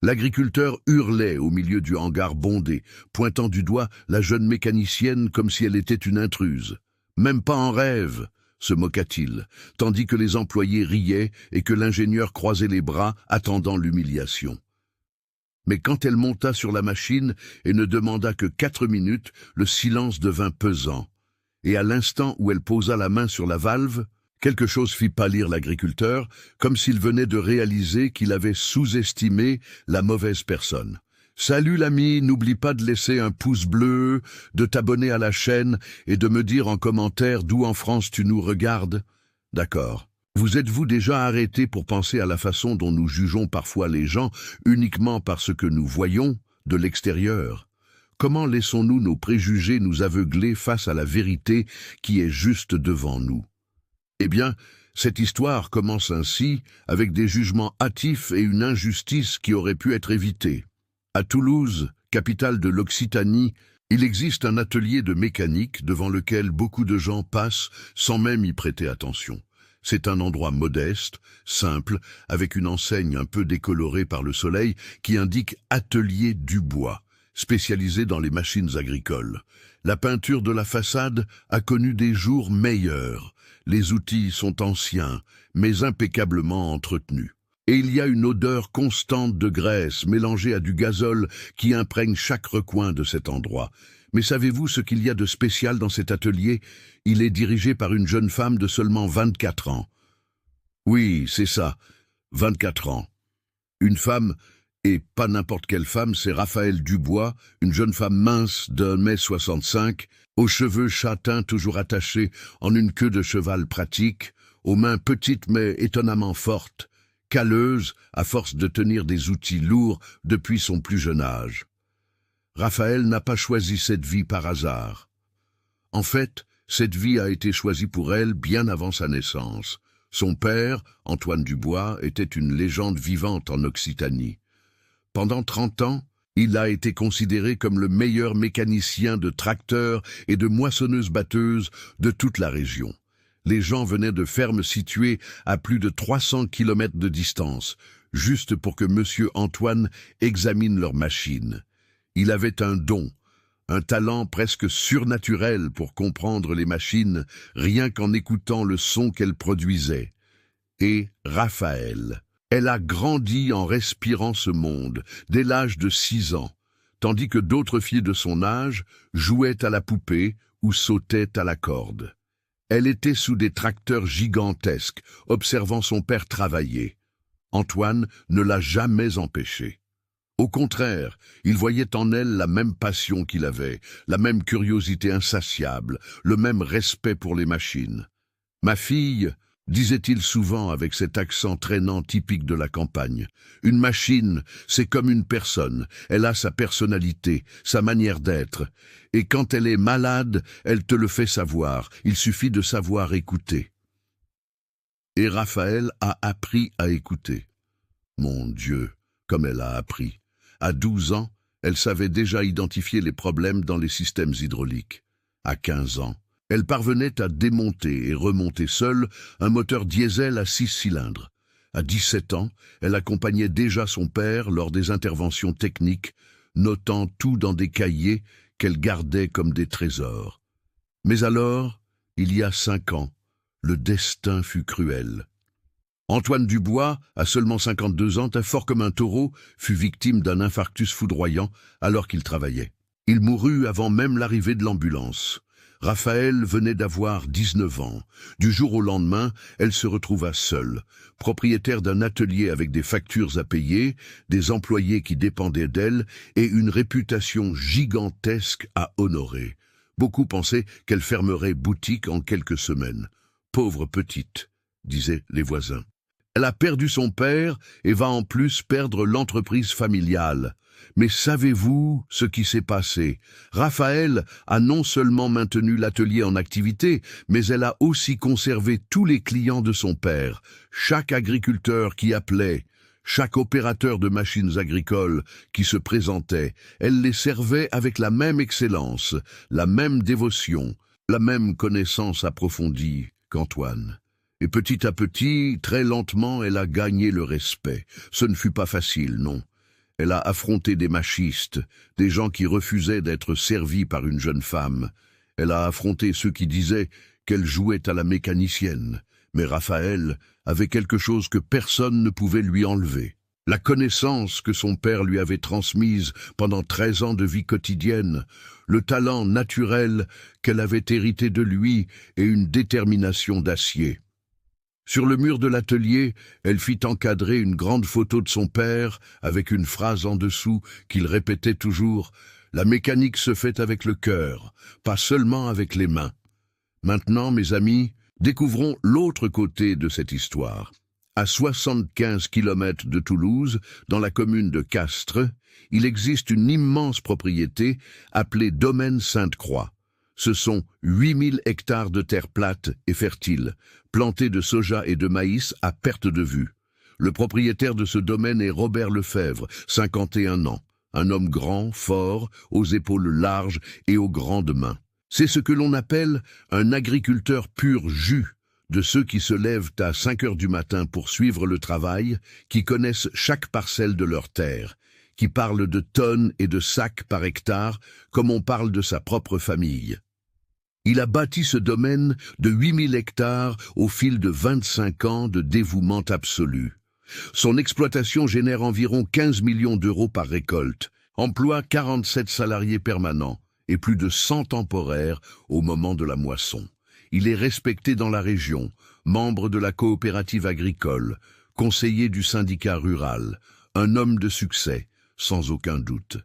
L'agriculteur hurlait au milieu du hangar bondé, pointant du doigt la jeune mécanicienne comme si elle était une intruse. « Même pas en rêve !» se moqua-t-il, tandis que les employés riaient et que l'ingénieur croisait les bras, attendant l'humiliation. Mais quand elle monta sur la machine et ne demanda que 4 minutes, le silence devint pesant. Et à l'instant où elle posa la main sur la valve, quelque chose fit pâlir l'agriculteur, comme s'il venait de réaliser qu'il avait sous-estimé la mauvaise personne. « Salut l'ami, n'oublie pas de laisser un pouce bleu, de t'abonner à la chaîne et de me dire en commentaire d'où en France tu nous regardes. » D'accord. Vous êtes-vous déjà arrêté pour penser à la façon dont nous jugeons parfois les gens uniquement parce que nous voyons de l'extérieur? Comment laissons-nous nos préjugés nous aveugler face à la vérité qui est juste devant nous? Eh bien, cette histoire commence ainsi, avec des jugements hâtifs et une injustice qui aurait pu être évitée. À Toulouse, capitale de l'Occitanie, il existe un atelier de mécanique devant lequel beaucoup de gens passent sans même y prêter attention. C'est un endroit modeste, simple, avec une enseigne un peu décolorée par le soleil qui indique « Atelier Dubois », spécialisé dans les machines agricoles. La peinture de la façade a connu des jours meilleurs. Les outils sont anciens, mais impeccablement entretenus. Et il y a une odeur constante de graisse mélangée à du gazole qui imprègne chaque recoin de cet endroit. Mais savez-vous ce qu'il y a de spécial dans cet atelier? Il est dirigé par une jeune femme de seulement 24 ans. Oui, c'est ça, 24 ans. Une femme, et pas n'importe quelle femme, c'est Raphaëlle Dubois, une jeune femme mince d'1,65 m, aux cheveux châtains toujours attachés en une queue de cheval pratique, aux mains petites mais étonnamment fortes, calleuse à force de tenir des outils lourds depuis son plus jeune âge. Raphaëlle n'a pas choisi cette vie par hasard. En fait, cette vie a été choisie pour elle bien avant sa naissance. Son père, Antoine Dubois, était une légende vivante en Occitanie. Pendant 30 ans, il a été considéré comme le meilleur mécanicien de tracteurs et de moissonneuses-batteuses de toute la région. Les gens venaient de fermes situées à plus de 300 km de distance, juste pour que Monsieur Antoine examine leurs machines. Il avait un don, un talent presque surnaturel pour comprendre les machines, rien qu'en écoutant le son qu'elles produisaient. Et Raphaëlle, elle a grandi en respirant ce monde, dès l'âge de 6 ans, tandis que d'autres filles de son âge jouaient à la poupée ou sautaient à la corde. Elle était sous des tracteurs gigantesques, observant son père travailler. Antoine ne l'a jamais empêché. Au contraire, il voyait en elle la même passion qu'il avait, la même curiosité insatiable, le même respect pour les machines. « Ma fille », disait-il souvent avec cet accent traînant typique de la campagne, « une machine, c'est comme une personne, elle a sa personnalité, sa manière d'être, et quand elle est malade, elle te le fait savoir, il suffit de savoir écouter. » Et Raphaëlle a appris à écouter. Mon Dieu, comme elle a appris. À 12 ans, elle savait déjà identifier les problèmes dans les systèmes hydrauliques. À 15 ans, elle parvenait à démonter et remonter seule un moteur diesel à 6 cylindres. À 17 ans, elle accompagnait déjà son père lors des interventions techniques, notant tout dans des cahiers qu'elle gardait comme des trésors. Mais alors, il y a 5 ans, le destin fut cruel. Antoine Dubois, à seulement 52 ans, fort comme un taureau, fut victime d'un infarctus foudroyant alors qu'il travaillait. Il mourut avant même l'arrivée de l'ambulance. Raphaëlle venait d'avoir 19 ans. Du jour au lendemain, elle se retrouva seule, propriétaire d'un atelier avec des factures à payer, des employés qui dépendaient d'elle et une réputation gigantesque à honorer. Beaucoup pensaient qu'elle fermerait boutique en quelques semaines. « Pauvre petite », disaient les voisins. Elle a perdu son père et va en plus perdre l'entreprise familiale. Mais savez-vous ce qui s'est passé? Raphaëlle a non seulement maintenu l'atelier en activité, mais elle a aussi conservé tous les clients de son père. Chaque agriculteur qui appelait, chaque opérateur de machines agricoles qui se présentait, elle les servait avec la même excellence, la même dévotion, la même connaissance approfondie qu'Antoine. Et petit à petit, très lentement, elle a gagné le respect. Ce ne fut pas facile, non. Elle a affronté des machistes, des gens qui refusaient d'être servis par une jeune femme. Elle a affronté ceux qui disaient qu'elle jouait à la mécanicienne. Mais Raphaël avait quelque chose que personne ne pouvait lui enlever. La connaissance que son père lui avait transmise pendant 13 ans de vie quotidienne, le talent naturel qu'elle avait hérité de lui et une détermination d'acier. Sur le mur de l'atelier, elle fit encadrer une grande photo de son père avec une phrase en dessous qu'il répétait toujours « La mécanique se fait avec le cœur, pas seulement avec les mains ». Maintenant, mes amis, découvrons l'autre côté de cette histoire. À 75 kilomètres de Toulouse, dans la commune de Castres, il existe une immense propriété appelée Domaine Sainte-Croix. Ce sont 8000 hectares de terre plate et fertile, plantés de soja et de maïs à perte de vue. Le propriétaire de ce domaine est Robert Lefebvre, 51 ans, un homme grand, fort, aux épaules larges et aux grandes mains. C'est ce que l'on appelle un agriculteur pur jus, de ceux qui se lèvent à 5 heures du matin pour suivre le travail, qui connaissent chaque parcelle de leur terre, qui parlent de tonnes et de sacs par hectare comme on parle de sa propre famille. Il a bâti ce domaine de 8000 hectares au fil de 25 ans de dévouement absolu. Son exploitation génère environ 15 millions d'euros par récolte, emploie 47 salariés permanents et plus de 100 temporaires au moment de la moisson. Il est respecté dans la région, membre de la coopérative agricole, conseiller du syndicat rural, un homme de succès, sans aucun doute.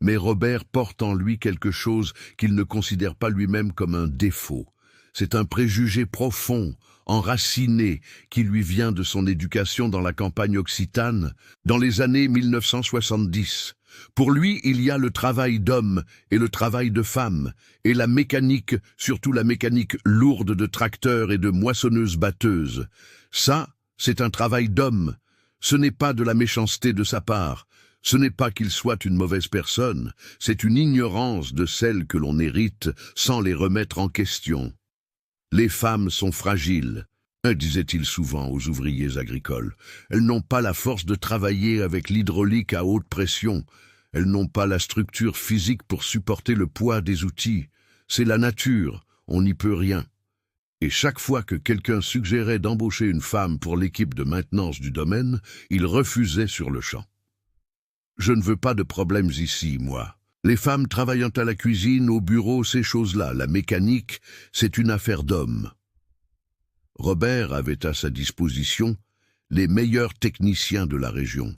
Mais Robert porte en lui quelque chose qu'il ne considère pas lui-même comme un défaut. C'est un préjugé profond, enraciné, qui lui vient de son éducation dans la campagne occitane, dans les années 1970. Pour lui, il y a le travail d'homme et le travail de femme, et la mécanique, surtout la mécanique lourde de tracteurs et de moissonneuses-batteuses. Ça, c'est un travail d'homme. Ce n'est pas de la méchanceté de sa part. Ce n'est pas qu'il soit une mauvaise personne, c'est une ignorance de celles que l'on hérite sans les remettre en question. Les femmes sont fragiles, disait-il souvent aux ouvriers agricoles. Elles n'ont pas la force de travailler avec l'hydraulique à haute pression. Elles n'ont pas la structure physique pour supporter le poids des outils. C'est la nature, on n'y peut rien. Et chaque fois que quelqu'un suggérait d'embaucher une femme pour l'équipe de maintenance du domaine, il refusait sur le champ. Je ne veux pas de problèmes ici, moi. Les femmes travaillant à la cuisine, au bureau, ces choses-là, la mécanique, c'est une affaire d'hommes. Robert avait à sa disposition les meilleurs techniciens de la région.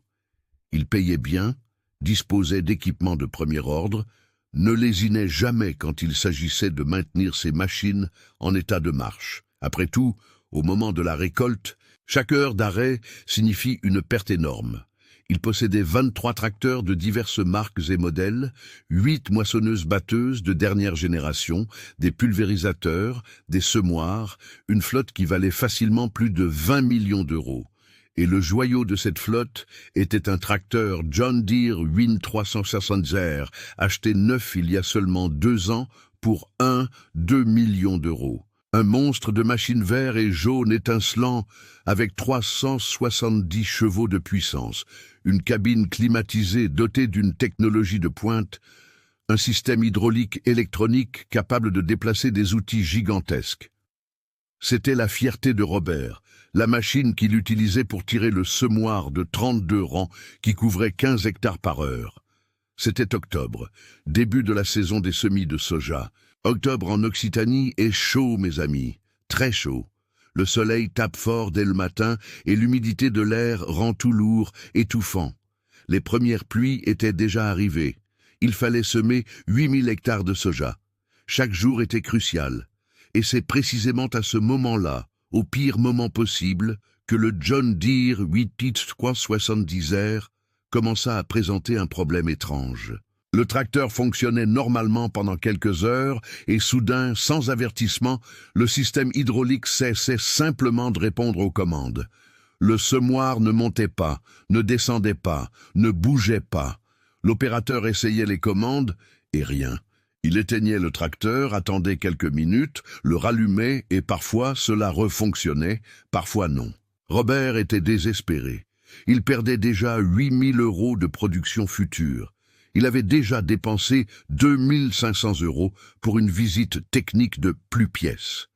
Il payait bien, disposait d'équipements de premier ordre, ne lésinait jamais quand il s'agissait de maintenir ses machines en état de marche. Après tout, au moment de la récolte, chaque heure d'arrêt signifie une perte énorme. Il possédait 23 tracteurs de diverses marques et modèles, 8 moissonneuses-batteuses de dernière génération, des pulvérisateurs, des semoirs, une flotte qui valait facilement plus de 20 millions d'euros. Et le joyau de cette flotte était un tracteur John Deere Win 360R, acheté neuf il y a seulement 2 ans pour 2 millions d'euros. Un monstre de machine vert et jaune étincelant avec 370 chevaux de puissance, une cabine climatisée dotée d'une technologie de pointe, un système hydraulique électronique capable de déplacer des outils gigantesques. C'était la fierté de Robert, la machine qu'il utilisait pour tirer le semoir de 32 rangs qui couvrait 15 hectares par heure. C'était octobre, début de la saison des semis de soja. Octobre en Occitanie est chaud, mes amis, très chaud. Le soleil tape fort dès le matin et l'humidité de l'air rend tout lourd, étouffant. Les premières pluies étaient déjà arrivées. Il fallait semer 8000 hectares de soja. Chaque jour était crucial. Et c'est précisément à ce moment-là, au pire moment possible, que le John Deere 8370R commença à présenter un problème étrange. Le tracteur fonctionnait normalement pendant quelques heures et soudain, sans avertissement, le système hydraulique cessait simplement de répondre aux commandes. Le semoir ne montait pas, ne descendait pas, ne bougeait pas. L'opérateur essayait les commandes et rien. Il éteignait le tracteur, attendait quelques minutes, le rallumait et parfois cela refonctionnait, parfois non. Robert était désespéré. Il perdait déjà 8 000 € de production future. Il avait déjà dépensé 2 500 € pour une visite technique de plus pièce.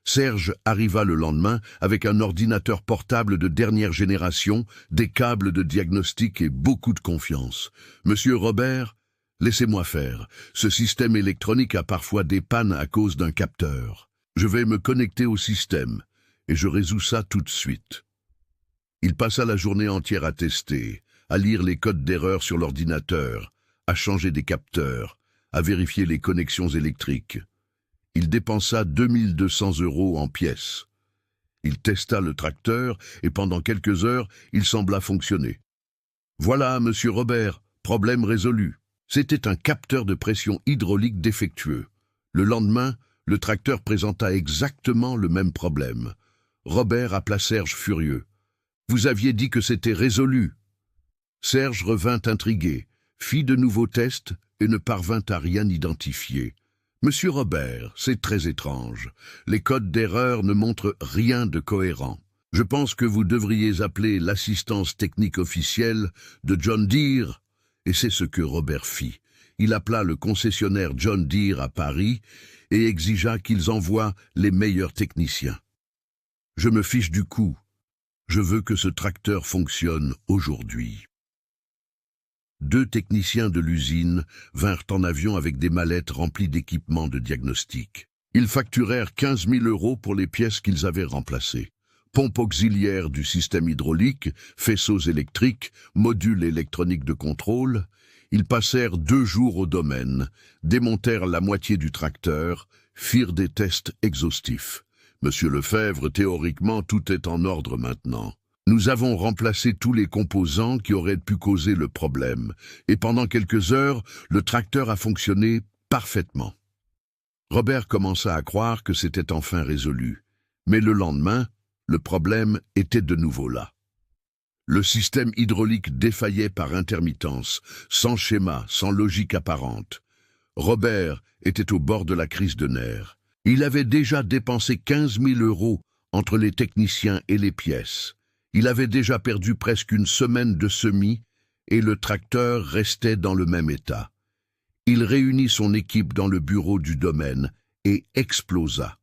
Serge arriva le lendemain avec un ordinateur portable de dernière génération, des câbles de diagnostic et beaucoup de confiance. « Monsieur Robert, laissez-moi faire. Ce système électronique a parfois des pannes à cause d'un capteur. Je vais me connecter au système et je résous ça tout de suite. » Il passa la journée entière à tester, à lire les codes d'erreur sur l'ordinateur, à changer des capteurs, à vérifier les connexions électriques. Il dépensa 2200 € en pièces. Il testa le tracteur et pendant quelques heures, il sembla fonctionner. « Voilà, monsieur Robert, problème résolu. » C'était un capteur de pression hydraulique défectueux. Le lendemain, le tracteur présenta exactement le même problème. Robert appela Serge furieux. « Vous aviez dit que c'était résolu. » Serge revint intrigué, fit de nouveaux tests et ne parvint à rien identifier. « Monsieur Robert, c'est très étrange. Les codes d'erreur ne montrent rien de cohérent. Je pense que vous devriez appeler l'assistance technique officielle de John Deere. » Et c'est ce que Robert fit. Il appela le concessionnaire John Deere à Paris et exigea qu'ils envoient les meilleurs techniciens. « Je me fiche du coup. Je veux que ce tracteur fonctionne aujourd'hui. » 2 techniciens de l'usine vinrent en avion avec des mallettes remplies d'équipements de diagnostic. Ils facturèrent 15 000 € pour les pièces qu'ils avaient remplacées. Pompe auxiliaire du système hydraulique, faisceaux électriques, modules électroniques de contrôle. Ils passèrent 2 jours au domaine, démontèrent la moitié du tracteur, firent des tests exhaustifs. « Monsieur Lefebvre, théoriquement, tout est en ordre maintenant. Nous avons remplacé tous les composants qui auraient pu causer le problème, et pendant quelques heures, le tracteur a fonctionné parfaitement. » Robert commença à croire que c'était enfin résolu. Mais le lendemain, le problème était de nouveau là. Le système hydraulique défaillait par intermittence, sans schéma, sans logique apparente. Robert était au bord de la crise de nerfs. Il avait déjà dépensé 15 000 € entre les techniciens et les pièces. Il avait déjà perdu presque une semaine de semis et le tracteur restait dans le même état. Il réunit son équipe dans le bureau du domaine et explosa.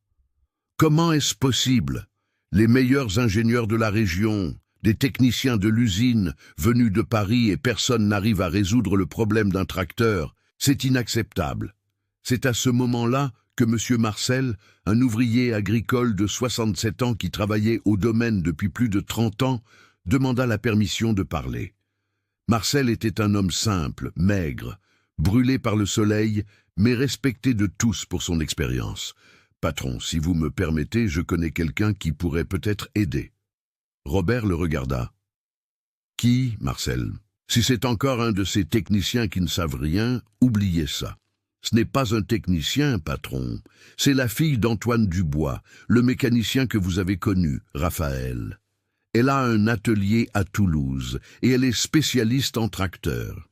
Comment est-ce possible? Les meilleurs ingénieurs de la région, des techniciens de l'usine venus de Paris et personne n'arrive à résoudre le problème d'un tracteur. C'est inacceptable. C'est à ce moment-là que M. Marcel, un ouvrier agricole de 67 ans qui travaillait au domaine depuis plus de 30 ans, demanda la permission de parler. Marcel était un homme simple, maigre, brûlé par le soleil, mais respecté de tous pour son expérience. « Patron, si vous me permettez, je connais quelqu'un qui pourrait peut-être aider. » Robert le regarda. « Qui, Marcel? Si c'est encore un de ces techniciens qui ne savent rien, oubliez ça. Ce n'est pas un technicien, patron. C'est la fille d'Antoine Dubois, le mécanicien que vous avez connu, Raphaël. Elle a un atelier à Toulouse et elle est spécialiste en tracteurs.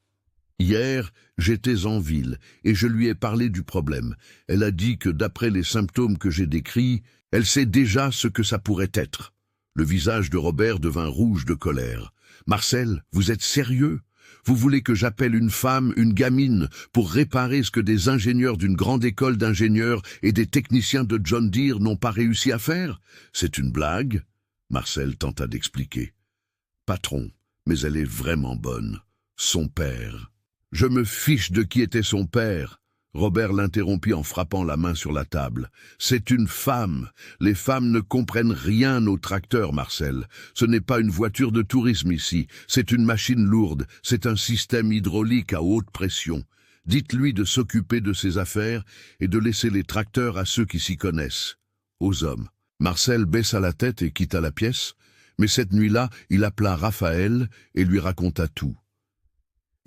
Hier, j'étais en ville et je lui ai parlé du problème. Elle a dit que d'après les symptômes que j'ai décrits, elle sait déjà ce que ça pourrait être. » Le visage de Robert devint rouge de colère. « Marcel, vous êtes sérieux ? Vous voulez que j'appelle une femme, une gamine, pour réparer ce que des ingénieurs d'une grande école d'ingénieurs et des techniciens de John Deere n'ont pas réussi à faire? C'est une blague ?» Marcel tenta d'expliquer. « Patron, mais elle est vraiment bonne. Son père. » « Je me fiche de qui était son père. » Robert l'interrompit en frappant la main sur la table. « C'est une femme. Les femmes ne comprennent rien aux tracteurs, Marcel. Ce n'est pas une voiture de tourisme ici. C'est une machine lourde. C'est un système hydraulique à haute pression. Dites-lui de s'occuper de ses affaires et de laisser les tracteurs à ceux qui s'y connaissent. » Aux hommes. Marcel baissa la tête et quitta la pièce, mais cette nuit-là, il appela Raphaël et lui raconta tout.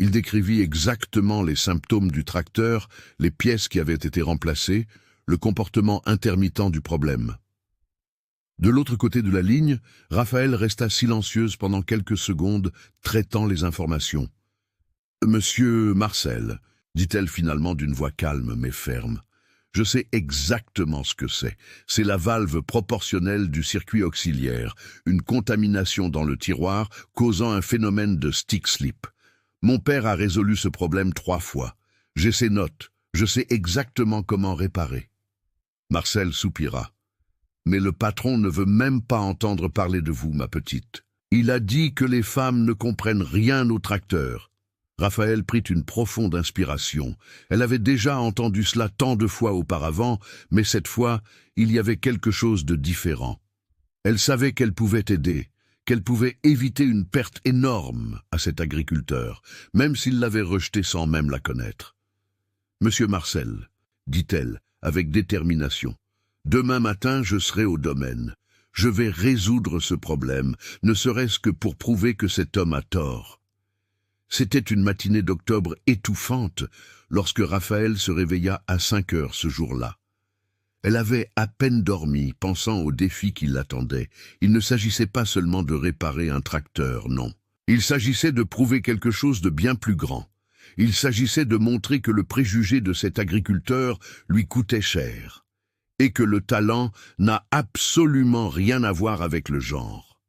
Il décrivit exactement les symptômes du tracteur, les pièces qui avaient été remplacées, le comportement intermittent du problème. De l'autre côté de la ligne, Raphaël resta silencieuse pendant quelques secondes, traitant les informations. « Monsieur Marcel, dit-elle finalement d'une voix calme mais ferme, Je sais exactement ce que c'est. C'est la valve proportionnelle du circuit auxiliaire, une contamination dans le tiroir causant un phénomène de stick slip. Mon père a résolu ce problème 3 fois. J'ai ses notes, je sais exactement comment réparer. Marcel soupira. Mais le patron ne veut même pas entendre parler de vous, ma petite. Il a dit que les femmes ne comprennent rien au tracteur. Raphaël prit une profonde inspiration. Elle avait déjà entendu cela tant de fois auparavant, mais cette fois, il y avait quelque chose de différent. Elle savait qu'elle pouvait aider, qu'elle pouvait éviter une perte énorme à cet agriculteur, même s'il l'avait rejeté sans même la connaître. « Monsieur Marcel, dit-elle, avec détermination, demain matin je serai au domaine. Je vais résoudre ce problème, ne serait-ce que pour prouver que cet homme a tort. » C'était une matinée d'octobre étouffante lorsque Raphaël se réveilla à 5 heures ce jour-là. Elle avait à peine dormi, pensant au défi qui l'attendait. Il ne s'agissait pas seulement de réparer un tracteur, non. Il s'agissait de prouver quelque chose de bien plus grand. Il s'agissait de montrer que le préjugé de cet agriculteur lui coûtait cher, et que le talent n'a absolument rien à voir avec le genre.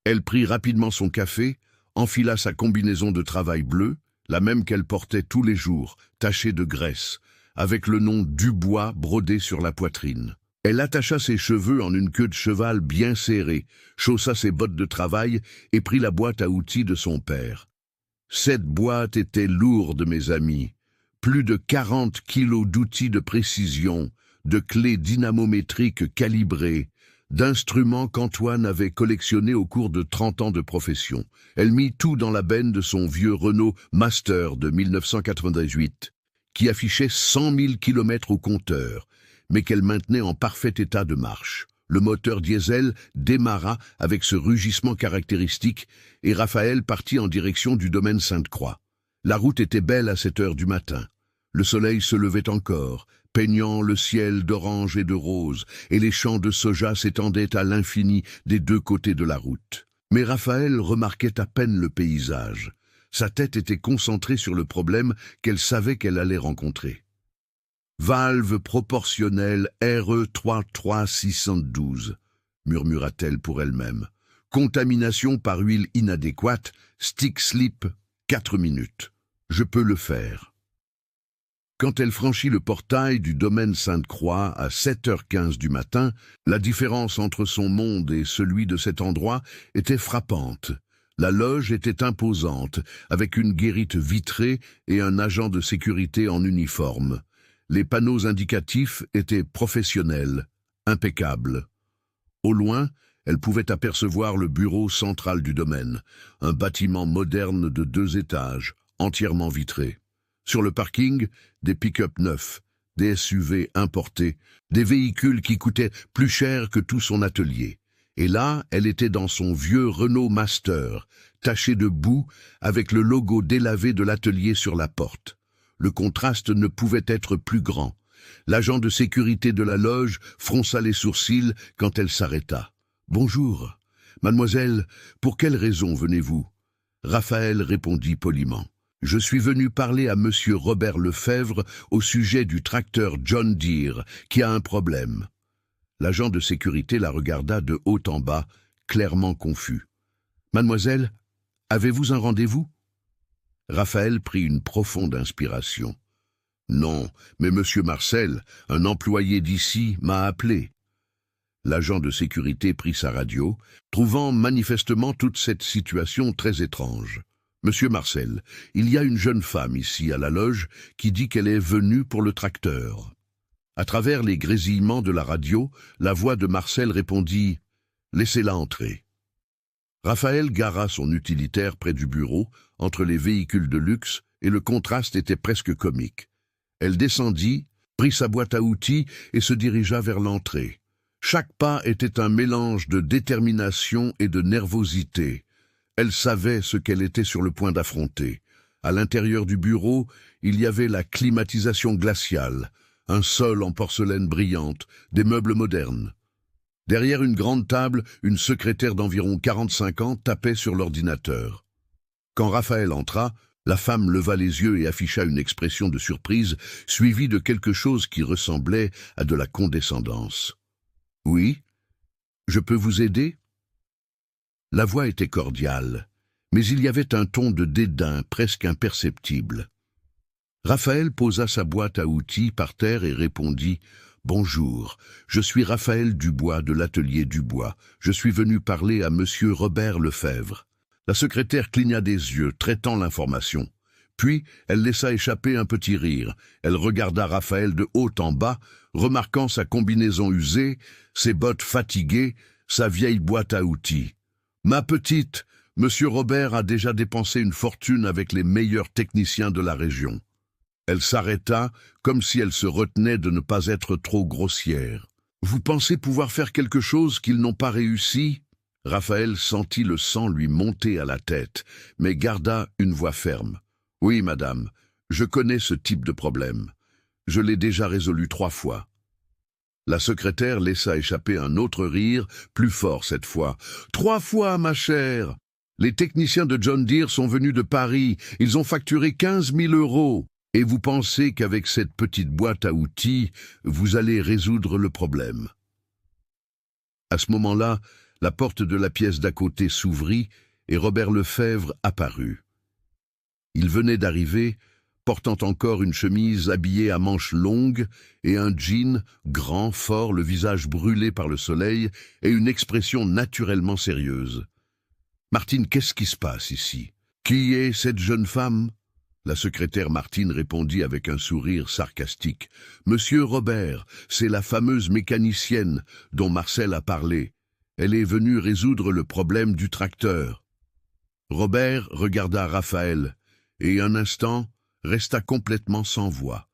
Elle prit rapidement son café, enfila sa combinaison de travail bleue, la même qu'elle portait tous les jours, tachée de graisse, avec le nom Dubois brodé sur la poitrine. Elle attacha ses cheveux en une queue de cheval bien serrée, chaussa ses bottes de travail et prit la boîte à outils de son père. Cette boîte était lourde, mes amis. Plus de 40 kilos d'outils de précision, de clés dynamométriques calibrées, d'instruments qu'Antoine avait collectionnés au cours de 30 ans de profession. Elle mit tout dans la benne de son vieux Renault Master de 1998, qui affichait 100 000 km au compteur, mais qu'elle maintenait en parfait état de marche. Le moteur diesel démarra avec ce rugissement caractéristique et Raphaël partit en direction du domaine Sainte-Croix. La route était belle à 7 heures du matin. Le soleil se levait encore, peignant le ciel d'orange et de rose, et les champs de soja s'étendaient à l'infini des 2 côtés de la route. Mais Raphaël remarquait à peine le paysage. Sa tête était concentrée sur le problème qu'elle savait qu'elle allait rencontrer. Valve proportionnelle RE 33612, murmura-t-elle pour elle-même. Contamination par huile inadéquate, stick slip, 4 minutes. Je peux le faire. Quand elle franchit le portail du domaine Sainte-Croix à 7h15 du matin, la différence entre son monde et celui de cet endroit était frappante. La loge était imposante, avec une guérite vitrée et un agent de sécurité en uniforme. Les panneaux indicatifs étaient professionnels, impeccables. Au loin, elle pouvait apercevoir le bureau central du domaine, un bâtiment moderne de 2 étages, entièrement vitré. Sur le parking, des pick-up neufs, des SUV importés, des véhicules qui coûtaient plus cher que tout son atelier. Et là, elle était dans son vieux Renault Master, taché de boue, avec le logo délavé de l'atelier sur la porte. Le contraste ne pouvait être plus grand. L'agent de sécurité de la loge fronça les sourcils quand elle s'arrêta. « Bonjour. Mademoiselle, pour quelle raison venez-vous » Raphaël répondit poliment. « Je suis venu parler à monsieur Robert Lefebvre au sujet du tracteur John Deere, qui a un problème. » L'agent de sécurité la regarda de haut en bas, clairement confus. « Mademoiselle, avez-vous un rendez-vous » Raphaël prit une profonde inspiration. « Non, mais monsieur Marcel, un employé d'ici, m'a appelé. » L'agent de sécurité prit sa radio, trouvant manifestement toute cette situation très étrange. « Monsieur Marcel, il y a une jeune femme ici à la loge qui dit qu'elle est venue pour le tracteur. » À travers les grésillements de la radio, la voix de Marcel répondit « Laissez-la entrer. » Raphaël gara son utilitaire près du bureau, entre les véhicules de luxe, et le contraste était presque comique. Elle descendit, prit sa boîte à outils et se dirigea vers l'entrée. Chaque pas était un mélange de détermination et de nervosité. Elle savait ce qu'elle était sur le point d'affronter. À l'intérieur du bureau, il y avait la climatisation glaciale, un sol en porcelaine brillante, des meubles modernes. Derrière une grande table, une secrétaire d'environ 45 ans tapait sur l'ordinateur. Quand Raphaël entra, La femme leva les yeux et afficha une expression de surprise, suivie de quelque chose qui ressemblait à de la condescendance. « Oui, je peux vous aider ?» La voix était cordiale, mais il y avait un ton de dédain presque imperceptible. Raphaël posa sa boîte à outils par terre et répondit « Bonjour, je suis Raphaël Dubois de l'atelier Dubois. Je suis venu parler à monsieur Robert Lefebvre. » La secrétaire cligna des yeux, traitant l'information. Puis, elle laissa échapper un petit rire. Elle regarda Raphaël de haut en bas, remarquant sa combinaison usée, ses bottes fatiguées, sa vieille boîte à outils. « Ma petite, monsieur Robert a déjà dépensé une fortune avec les meilleurs techniciens de la région. » Elle s'arrêta, comme si elle se retenait de ne pas être trop grossière. « Vous pensez pouvoir faire quelque chose qu'ils n'ont pas réussi ?» Raphaël sentit le sang lui monter à la tête, mais garda une voix ferme. « Oui, madame, je connais ce type de problème. Je l'ai déjà résolu 3 fois. » La secrétaire laissa échapper un autre rire, plus fort cette fois. « 3 fois, ma chère! Les techniciens de John Deere sont venus de Paris. Ils ont facturé 15 000 €. Et vous pensez qu'avec cette petite boîte à outils, vous allez résoudre le problème. » À ce moment-là, la porte de la pièce d'à côté s'ouvrit et Robert Lefebvre apparut. Il venait d'arriver, portant encore une chemise habillée à manches longues et un jean grand, fort, le visage brûlé par le soleil et une expression naturellement sérieuse. « Martine, qu'est-ce qui se passe ici? Qui est cette jeune femme ?» La secrétaire Martine répondit avec un sourire sarcastique. « Monsieur Robert, c'est la fameuse mécanicienne dont Marcel a parlé. Elle est venue résoudre le problème du tracteur. » Robert regarda Raphaël et un instant resta complètement sans voix.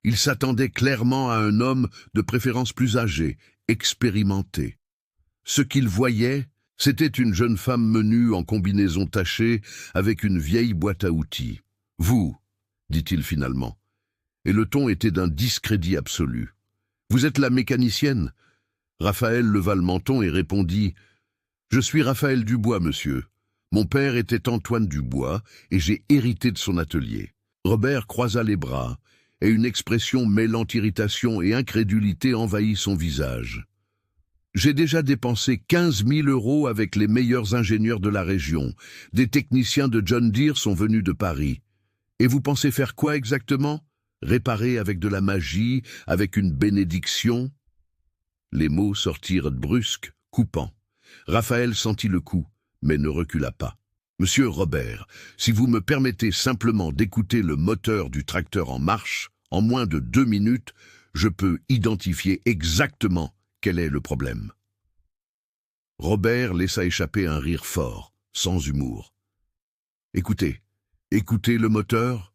Il s'attendait clairement à un homme de préférence plus âgé, expérimenté. Ce qu'il voyait, c'était une jeune femme menue en combinaison tachée avec une vieille boîte à outils. « Vous, dit-il finalement, et le ton était d'un discrédit absolu. Vous êtes la mécanicienne ? » Raphaël leva le menton et répondit « Je suis Raphaël Dubois, monsieur. Mon père était Antoine Dubois et j'ai hérité de son atelier. » Robert croisa les bras et une expression mêlant irritation et incrédulité envahit son visage. « J'ai déjà dépensé 15 000 € avec les meilleurs ingénieurs de la région. Des techniciens de John Deere sont venus de Paris. Et vous pensez faire quoi exactement? Réparer avec de la magie, avec une bénédiction ?» Les mots sortirent brusques, coupants. Raphaël sentit le coup, mais ne recula pas. « Monsieur Robert, si vous me permettez simplement d'écouter le moteur du tracteur en marche, en moins de 2 minutes, je peux identifier exactement quel est le problème. » Robert laissa échapper un rire fort, sans humour. « Écoutez le moteur ?»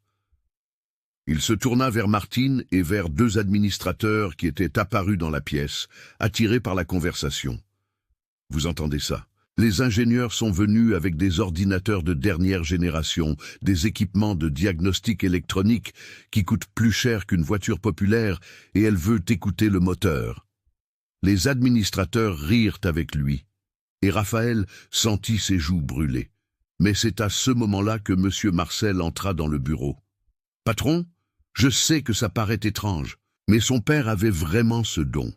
Il se tourna vers Martine et vers 2 administrateurs qui étaient apparus dans la pièce, attirés par la conversation. « Vous entendez ça? Les ingénieurs sont venus avec des ordinateurs de dernière génération, des équipements de diagnostic électronique qui coûtent plus cher qu'une voiture populaire et elle veut écouter le moteur. » Les administrateurs rirent avec lui et Raphaël sentit ses joues brûler. Mais c'est à ce moment-là que M. Marcel entra dans le bureau. « Patron, je sais que ça paraît étrange, mais son père avait vraiment ce don.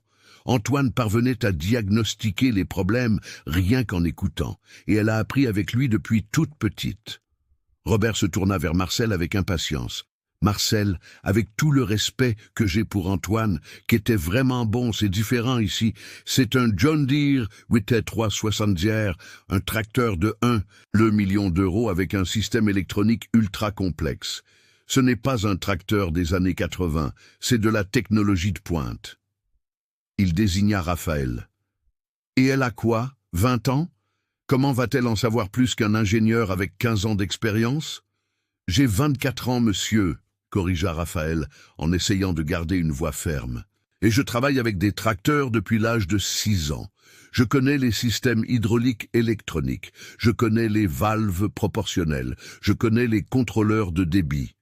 Antoine parvenait à diagnostiquer les problèmes rien qu'en écoutant, et elle a appris avec lui depuis toute petite. » Robert se tourna vers Marcel avec impatience. « Marcel, avec tout le respect que j'ai pour Antoine, qui était vraiment bon, c'est différent ici. C'est un John Deere 8 370, un tracteur de 1 million d'euros avec un système électronique ultra complexe. Ce n'est pas un tracteur des années 80, c'est de la technologie de pointe. » Il désigna Raphaël. « Et elle a quoi? 20 ans? Comment va-t-elle en savoir plus qu'un ingénieur avec 15 ans d'expérience? »« J'ai 24 ans, monsieur, » corrigea Raphaël en essayant de garder une voix ferme. « Et je travaille avec des tracteurs depuis l'âge de 6 ans. Je connais les systèmes hydrauliques électroniques, je connais les valves proportionnelles, je connais les contrôleurs de débit. »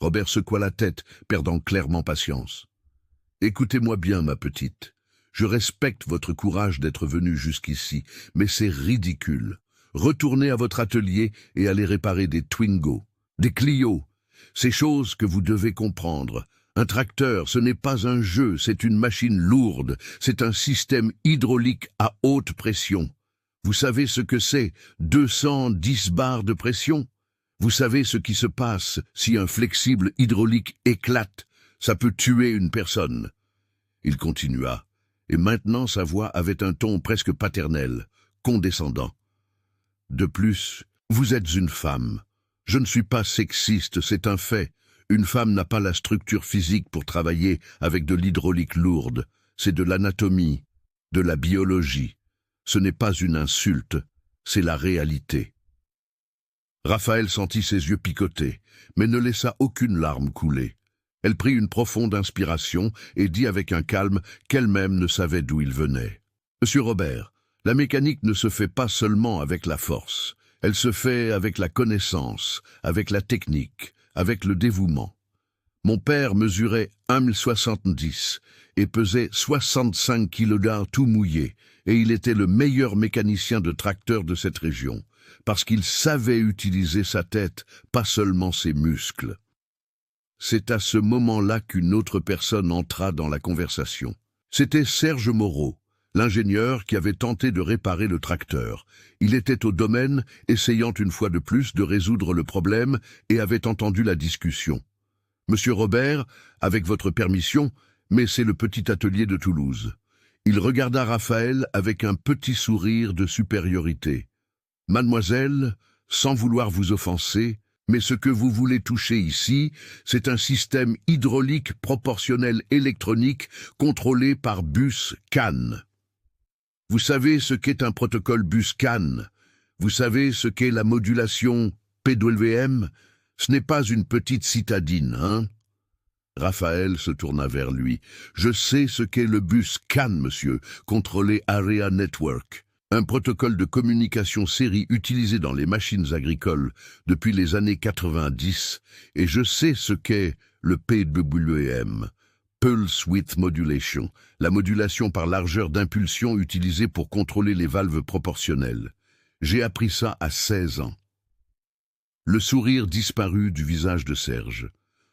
Robert secoua la tête, perdant clairement patience. « Écoutez-moi bien, ma petite. Je respecte votre courage d'être venue jusqu'ici, mais c'est ridicule. Retournez à votre atelier et allez réparer des Twingo. des Clio. Ces choses que vous devez comprendre. Un tracteur, ce n'est pas un jeu, c'est une machine lourde, c'est un système hydraulique à haute pression. Vous savez ce que c'est, 210 bars de pression? Vous savez ce qui se passe si un flexible hydraulique éclate, ça peut tuer une personne. Il continua, et maintenant sa voix avait un ton presque paternel, condescendant. De plus, vous êtes une femme. Je ne suis pas sexiste, c'est un fait. Une femme n'a pas la structure physique pour travailler avec de l'hydraulique lourde. C'est de l'anatomie, de la biologie. Ce n'est pas une insulte, c'est la réalité. Raphaël sentit ses yeux picoter, mais ne laissa aucune larme couler. Elle prit une profonde inspiration et dit avec un calme qu'elle-même ne savait d'où il venait. « Monsieur Robert, la mécanique ne se fait pas seulement avec la force. Elle se fait avec la connaissance, avec la technique, avec le dévouement. Mon père mesurait 1,70 m et pesait 65 kg tout mouillé, et il était le meilleur mécanicien de tracteur de cette région, parce qu'il savait utiliser sa tête, pas seulement ses muscles. » C'est à ce moment-là qu'une autre personne entra dans la conversation. C'était Serge Moreau, l'ingénieur qui avait tenté de réparer le tracteur. Il était au domaine, essayant une fois de plus de résoudre le problème, et avait entendu la discussion. « Monsieur Robert, avec votre permission, mais c'est le petit atelier de Toulouse. » Il regarda Raphaël avec un petit sourire de supériorité. « Mademoiselle, sans vouloir vous offenser, mais ce que vous voulez toucher ici, c'est un système hydraulique proportionnel électronique contrôlé par bus CAN. Vous savez ce qu'est un protocole bus CAN? Vous savez ce qu'est la modulation PWM? Ce n'est pas une petite citadine, hein? » Raphaël se tourna vers lui. « Je sais ce qu'est le bus CAN, monsieur, contrôlé Area Network. Un protocole de communication série utilisé dans les machines agricoles depuis les années 90, et je sais ce qu'est le PWM, Pulse Width Modulation, la modulation par largeur d'impulsion utilisée pour contrôler les valves proportionnelles. J'ai appris ça à 16 ans. » Le sourire disparut du visage de Serge.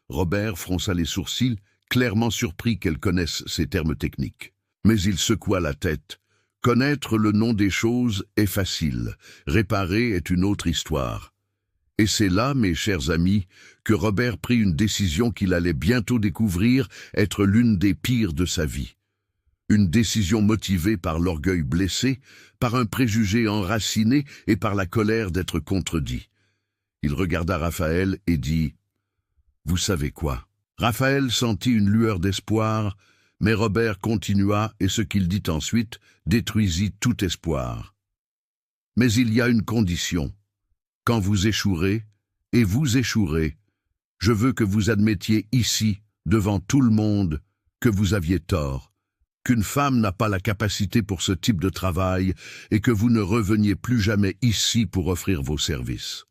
Robert fronça les sourcils, clairement surpris qu'elle connaisse ces termes techniques. Mais il secoua la tête. Connaître le nom des choses est facile, réparer est une autre histoire. Et c'est là, mes chers amis, que Robert prit une décision qu'il allait bientôt découvrir être l'une des pires de sa vie. Une décision motivée par l'orgueil blessé, par un préjugé enraciné et par la colère d'être contredit. Il regarda Raphaël et dit « Vous savez quoi ?» Raphaël sentit une lueur d'espoir, mais Robert continua et ce qu'il dit ensuite détruisit tout espoir. « Mais il y a une condition. Quand vous échouerez, et vous échouerez, je veux que vous admettiez ici, devant tout le monde, que vous aviez tort, qu'une femme n'a pas la capacité pour ce type de travail et que vous ne reveniez plus jamais ici pour offrir vos services. »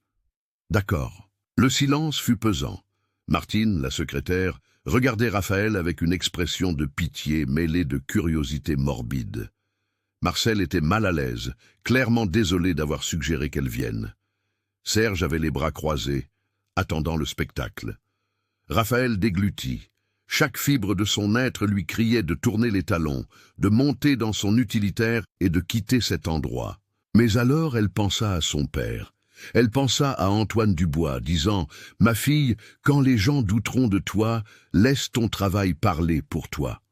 D'accord. Le silence fut pesant. Martine, la secrétaire, regardait Raphaël avec une expression de pitié mêlée de curiosité morbide. Marcel était mal à l'aise, clairement désolé d'avoir suggéré qu'elle vienne. Serge avait les bras croisés, attendant le spectacle. Raphaël déglutit. Chaque fibre de son être lui criait de tourner les talons, de monter dans son utilitaire et de quitter cet endroit. Mais alors elle pensa à son père. Elle pensa à Antoine Dubois, disant « Ma fille, quand les gens douteront de toi, laisse ton travail parler pour toi. »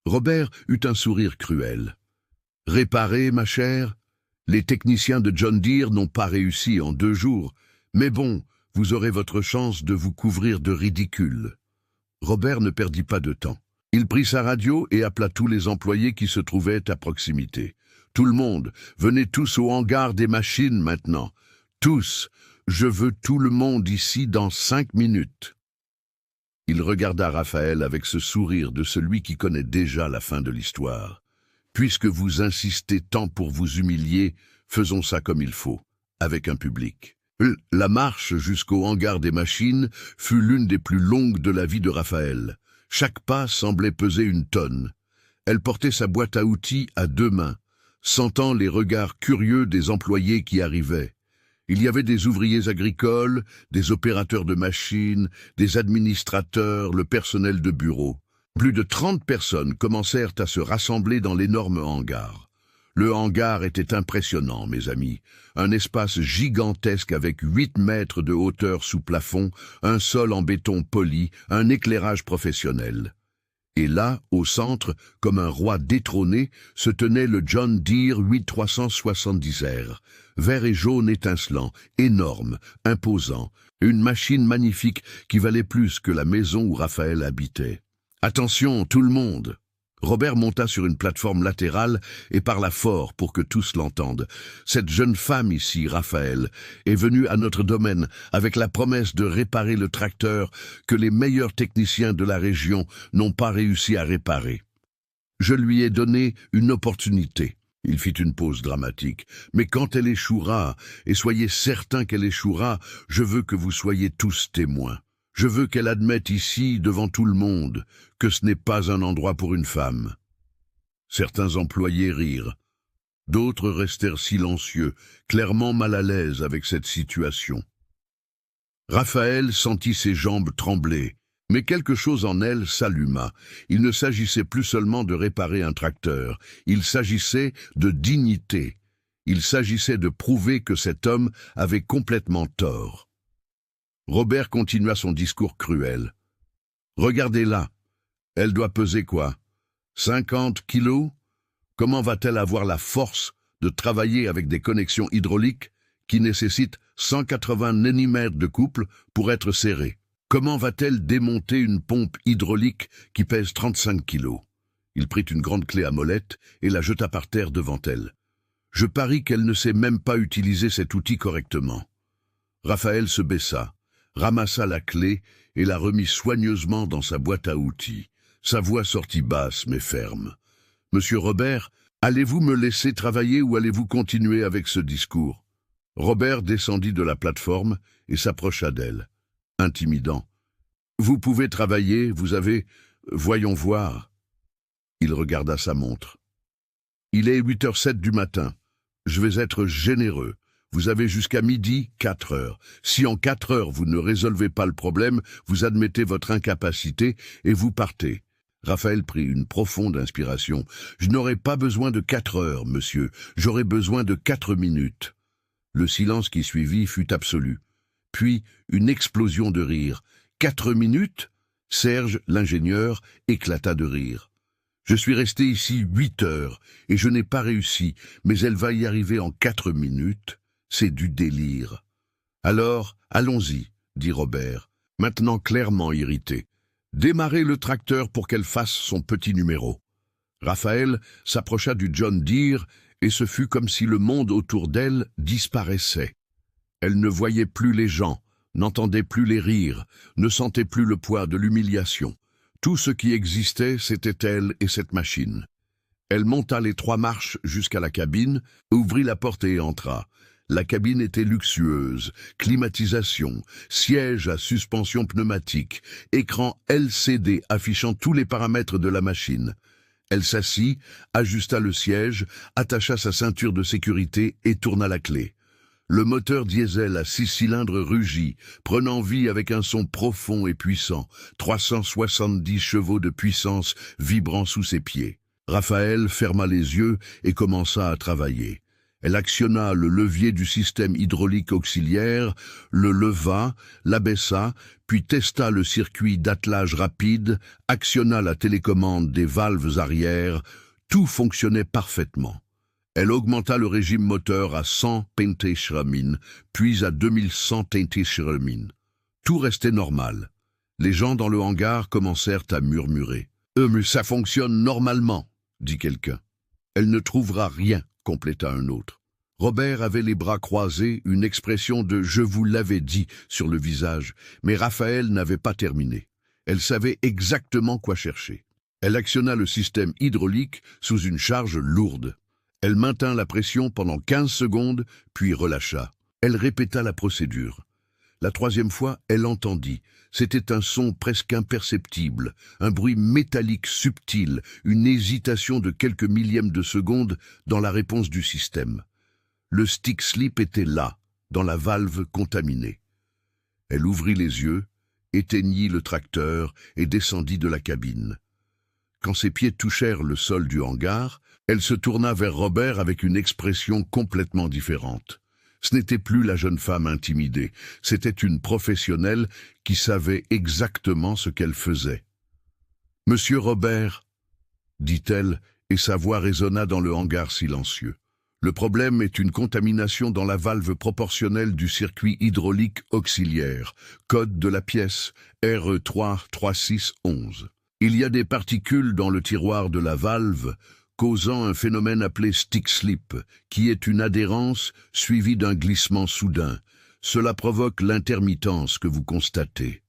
Robert eut un sourire cruel. « Réparer, ma chère? Les techniciens de John Deere n'ont pas réussi en 2 jours, mais bon, vous aurez votre chance de vous couvrir de ridicule. » Robert ne perdit pas de temps. Il prit sa radio et appela tous les employés qui se trouvaient à proximité. « Tout le monde, venez tous au hangar des machines maintenant. Tous, je veux tout le monde ici dans 5 minutes. » Il regarda Raphaël avec ce sourire de celui qui connaît déjà la fin de l'histoire. « Puisque vous insistez tant pour vous humilier, faisons ça comme il faut, avec un public. » La marche jusqu'au hangar des machines fut l'une des plus longues de la vie de Raphaël. Chaque pas semblait peser 1 tonne. Elle portait sa boîte à outils à 2 mains, sentant les regards curieux des employés qui arrivaient. Il y avait des ouvriers agricoles, des opérateurs de machines, des administrateurs, le personnel de bureau. Plus de 30 personnes commencèrent à se rassembler dans l'énorme hangar. Le hangar était impressionnant, mes amis. Un espace gigantesque avec 8 mètres de hauteur sous plafond, un sol en béton poli, un éclairage professionnel. Et là, au centre, comme un roi détrôné, se tenait le John Deere 8370R, vert et jaune étincelant, énorme, imposant, une machine magnifique qui valait plus que la maison où Raphaël habitait. « Attention, tout le monde !» Robert monta sur une plateforme latérale et parla fort pour que tous l'entendent. « Cette jeune femme ici, Raphaël, est venue à notre domaine avec la promesse de réparer le tracteur que les meilleurs techniciens de la région n'ont pas réussi à réparer. Je lui ai donné une opportunité. » Il fit une pause dramatique. « Mais quand elle échouera, et soyez certains qu'elle échouera, je veux que vous soyez tous témoins. Je veux qu'elle admette ici, devant tout le monde, que ce n'est pas un endroit pour une femme. » Certains employés rirent. D'autres restèrent silencieux, clairement mal à l'aise avec cette situation. Raphaël sentit ses jambes trembler, mais quelque chose en elle s'alluma. Il ne s'agissait plus seulement de réparer un tracteur, il s'agissait de dignité. Il s'agissait de prouver que cet homme avait complètement tort. Robert continua son discours cruel. « Regardez-la. Elle doit peser quoi? 50 kilos? Comment va-t-elle avoir la force de travailler avec des connexions hydrauliques qui nécessitent 180 Nm de couple pour être serrées? Comment va-t-elle démonter une pompe hydraulique qui pèse 35 kilos? » Il prit une grande clé à molette et la jeta par terre devant elle. « Je parie qu'elle ne sait même pas utiliser cet outil correctement. » Raphaël se baissa, ramassa la clé et la remit soigneusement dans sa boîte à outils. Sa voix sortit basse mais ferme. « Monsieur Robert, allez-vous me laisser travailler ou allez-vous continuer avec ce discours ?» Robert descendit de la plateforme et s'approcha d'elle, intimidant. « Vous pouvez travailler, vous avez... Voyons voir. » Il regarda sa montre. « Il est 8h07 du matin. Je vais être généreux. Vous avez jusqu'à midi, 4 heures. Si en 4 heures vous ne résolvez pas le problème, vous admettez votre incapacité et vous partez. » Raphaël prit une profonde inspiration. « Je n'aurai pas besoin de 4 heures, monsieur. J'aurai besoin de 4 minutes. » Le silence qui suivit fut absolu. Puis une explosion de rire. « 4 minutes ?» Serge, l'ingénieur, éclata de rire. « Je suis resté ici 8 heures et je n'ai pas réussi, mais elle va y arriver en 4 minutes. C'est du délire. »« Alors, allons-y, » dit Robert, maintenant clairement irrité. « Démarrez le tracteur pour qu'elle fasse son petit numéro. » Raphaël s'approcha du John Deere et ce fut comme si le monde autour d'elle disparaissait. Elle ne voyait plus les gens, n'entendait plus les rires, ne sentait plus le poids de l'humiliation. Tout ce qui existait, c'était elle et cette machine. Elle monta les 3 marches jusqu'à la cabine, ouvrit la porte et entra. La cabine était luxueuse, climatisation, siège à suspension pneumatique, écran LCD affichant tous les paramètres de la machine. Elle s'assit, ajusta le siège, attacha sa ceinture de sécurité et tourna la clé. Le moteur diesel à 6 cylindres rugit, prenant vie avec un son profond et puissant, 370 chevaux de puissance vibrant sous ses pieds. Raphaël ferma les yeux et commença à travailler. Elle actionna le levier du système hydraulique auxiliaire, le leva, l'abaissa, puis testa le circuit d'attelage rapide, actionna la télécommande des valves arrière. Tout fonctionnait parfaitement. Elle augmenta le régime moteur à 100 Pentéschramin, puis à 2100 Pentéschramin. Tout restait normal. Les gens dans le hangar commencèrent à murmurer. « Mais ça fonctionne normalement », dit quelqu'un. « Elle ne trouvera rien », compléta un autre. Robert avait les bras croisés, une expression de « je vous l'avais dit » sur le visage, mais Raphaël n'avait pas terminé. Elle savait exactement quoi chercher. Elle actionna le système hydraulique sous une charge lourde. Elle maintint la pression pendant 15 secondes, puis relâcha. Elle répéta la procédure. La 3e fois, elle entendit. C'était un son presque imperceptible, un bruit métallique subtil, une hésitation de quelques millièmes de seconde dans la réponse du système. Le stick slip était là, dans la valve contaminée. Elle ouvrit les yeux, éteignit le tracteur et descendit de la cabine. Quand ses pieds touchèrent le sol du hangar, elle se tourna vers Robert avec une expression complètement différente. Ce n'était plus la jeune femme intimidée, c'était une professionnelle qui savait exactement ce qu'elle faisait. « Monsieur Robert », dit-elle, et sa voix résonna dans le hangar silencieux. « Le problème est une contamination dans la valve proportionnelle du circuit hydraulique auxiliaire, code de la pièce RE33611. Il y a des particules dans le tiroir de la valve, causant un phénomène appelé stick slip, qui est une adhérence suivie d'un glissement soudain. Cela provoque l'intermittence que vous constatez. »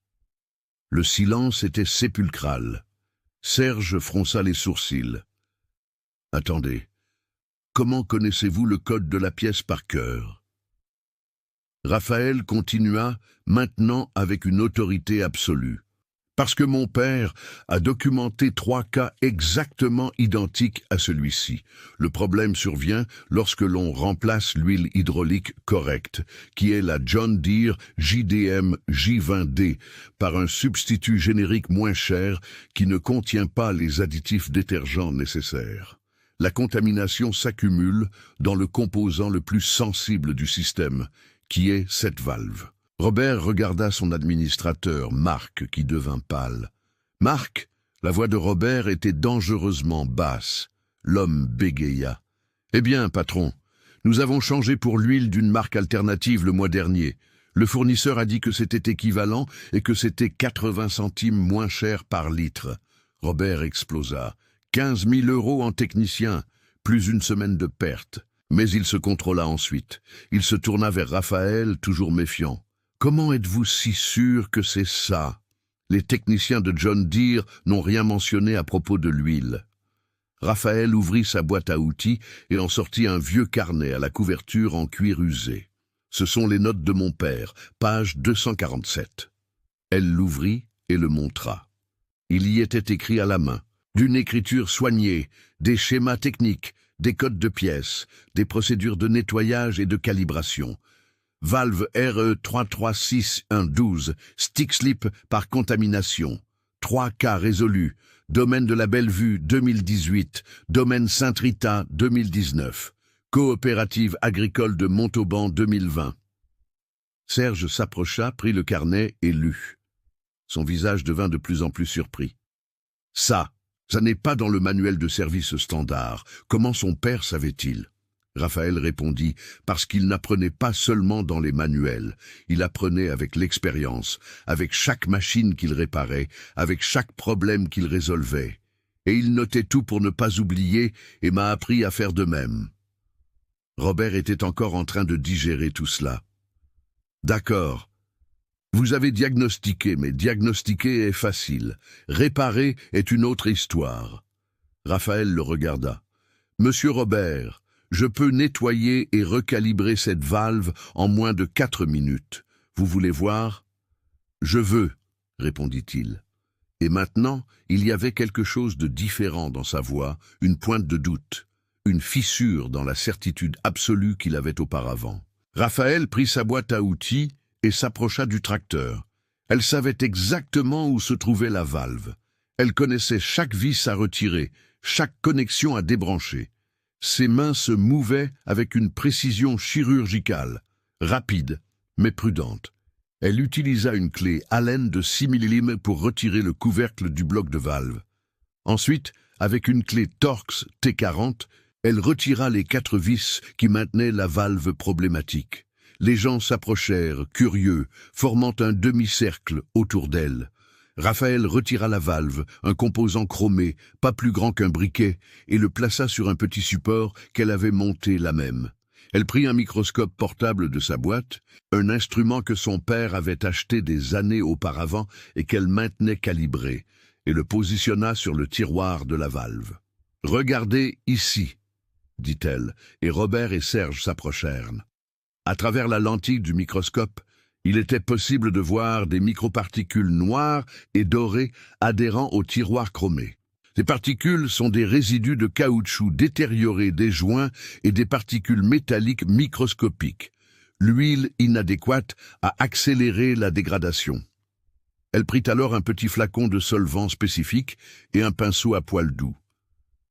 Le silence était sépulcral. Serge fronça les sourcils. « Attendez, comment connaissez-vous le code de la pièce par cœur ?» Raphaël continua, maintenant avec une autorité absolue. Parce que mon père a documenté 3 cas exactement identiques à celui-ci. Le problème survient lorsque l'on remplace l'huile hydraulique correcte, qui est la John Deere JDM J20D, par un substitut générique moins cher qui ne contient pas les additifs détergents nécessaires. La contamination s'accumule dans le composant le plus sensible du système, qui est cette valve. Robert regarda son administrateur, Marc, qui devint pâle. « Marc !» La voix de Robert était dangereusement basse. L'homme bégaya. « Eh bien, patron, nous avons changé pour l'huile d'une marque alternative le mois dernier. Le fournisseur a dit que c'était équivalent et que c'était 80 centimes moins cher par litre. » Robert explosa. 15 000 € en technicien, plus une semaine de perte. Mais il se contrôla ensuite. Il se tourna vers Raphaël, toujours méfiant. « Comment êtes-vous si sûr que c'est ça? Les techniciens de John Deere n'ont rien mentionné à propos de l'huile. » Raphaël ouvrit sa boîte à outils et en sortit un vieux carnet à la couverture en cuir usé. « Ce sont les notes de mon père, page 247. » Elle l'ouvrit et le montra. Il y était écrit à la main, d'une écriture soignée, des schémas techniques, des codes de pièces, des procédures de nettoyage et de calibration. Valve RE33612, stick slip par contamination. 3 cas résolus. Domaine de la Bellevue 2018, domaine Saint-Rita 2019. Coopérative agricole de Montauban 2020. Serge s'approcha, prit le carnet et lut. Son visage devint de plus en plus surpris. Ça n'est pas dans le manuel de service standard. Comment son père savait-il ? Raphaël répondit, parce qu'il n'apprenait pas seulement dans les manuels, il apprenait avec l'expérience, avec chaque machine qu'il réparait, avec chaque problème qu'il résolvait. Et il notait tout pour ne pas oublier et m'a appris à faire de même. Robert était encore en train de digérer tout cela. D'accord. Vous avez diagnostiqué, mais diagnostiquer est facile. Réparer est une autre histoire. Raphaël le regarda. Monsieur Robert, je peux nettoyer et recalibrer cette valve en moins de 4 minutes. Vous voulez voir? Je veux, répondit-il. Et maintenant, il y avait quelque chose de différent dans sa voix, une pointe de doute, une fissure dans la certitude absolue qu'il avait auparavant. Raphaël prit sa boîte à outils et s'approcha du tracteur. Elle savait exactement où se trouvait la valve. Elle connaissait chaque vis à retirer, chaque connexion à débrancher. Ses mains se mouvaient avec une précision chirurgicale, rapide, mais prudente. Elle utilisa une clé Allen de 6 mm pour retirer le couvercle du bloc de valve. Ensuite, avec une clé Torx T40, elle retira les 4 vis qui maintenaient la valve problématique. Les gens s'approchèrent, curieux, formant un demi-cercle autour d'elle. Raphaël retira la valve, un composant chromé, pas plus grand qu'un briquet, et le plaça sur un petit support qu'elle avait monté là même. Elle prit un microscope portable de sa boîte, un instrument que son père avait acheté des années auparavant et qu'elle maintenait calibré, et le positionna sur le tiroir de la valve. « Regardez ici », dit-elle, et Robert et Serge s'approchèrent. À travers la lentille du microscope, il était possible de voir des microparticules noires et dorées adhérant au tiroir chromé. Ces particules sont des résidus de caoutchouc détériorés des joints et des particules métalliques microscopiques. L'huile inadéquate a accéléré la dégradation. Elle prit alors un petit flacon de solvant spécifique et un pinceau à poil doux.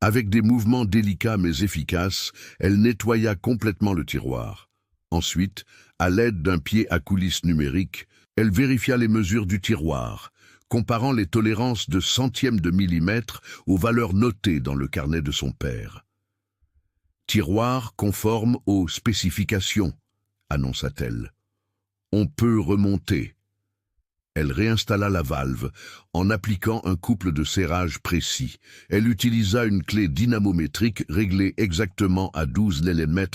Avec des mouvements délicats mais efficaces, elle nettoya complètement le tiroir. Ensuite, à l'aide d'un pied à coulisse numérique, elle vérifia les mesures du tiroir, comparant les tolérances de centièmes de millimètre aux valeurs notées dans le carnet de son père. « Tiroir conforme aux spécifications », annonça-t-elle. « On peut remonter. » Elle réinstalla la valve en appliquant un couple de serrage précis. Elle utilisa une clé dynamométrique réglée exactement à 12 nm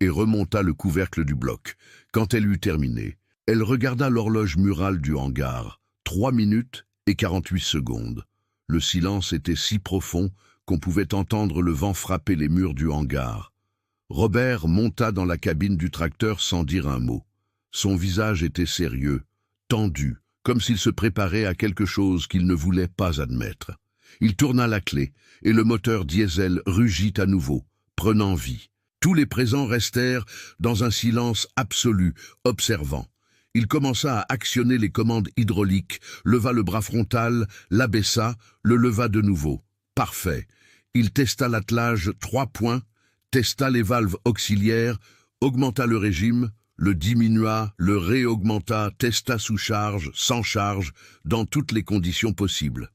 et remonta le couvercle du bloc. Quand elle eut terminé, elle regarda l'horloge murale du hangar. 3 minutes et 48 secondes. Le silence était si profond qu'on pouvait entendre le vent frapper les murs du hangar. Robert monta dans la cabine du tracteur sans dire un mot. Son visage était sérieux, tendu, comme s'il se préparait à quelque chose qu'il ne voulait pas admettre. Il tourna la clé, et le moteur diesel rugit à nouveau, prenant vie. Tous les présents restèrent dans un silence absolu, observant. Il commença à actionner les commandes hydrauliques, leva le bras frontal, l'abaissa, le leva de nouveau. Parfait. Il testa l'attelage 3 points, testa les valves auxiliaires, augmenta le régime, le diminua, le réaugmenta, testa sous charge, sans charge, dans toutes les conditions possibles.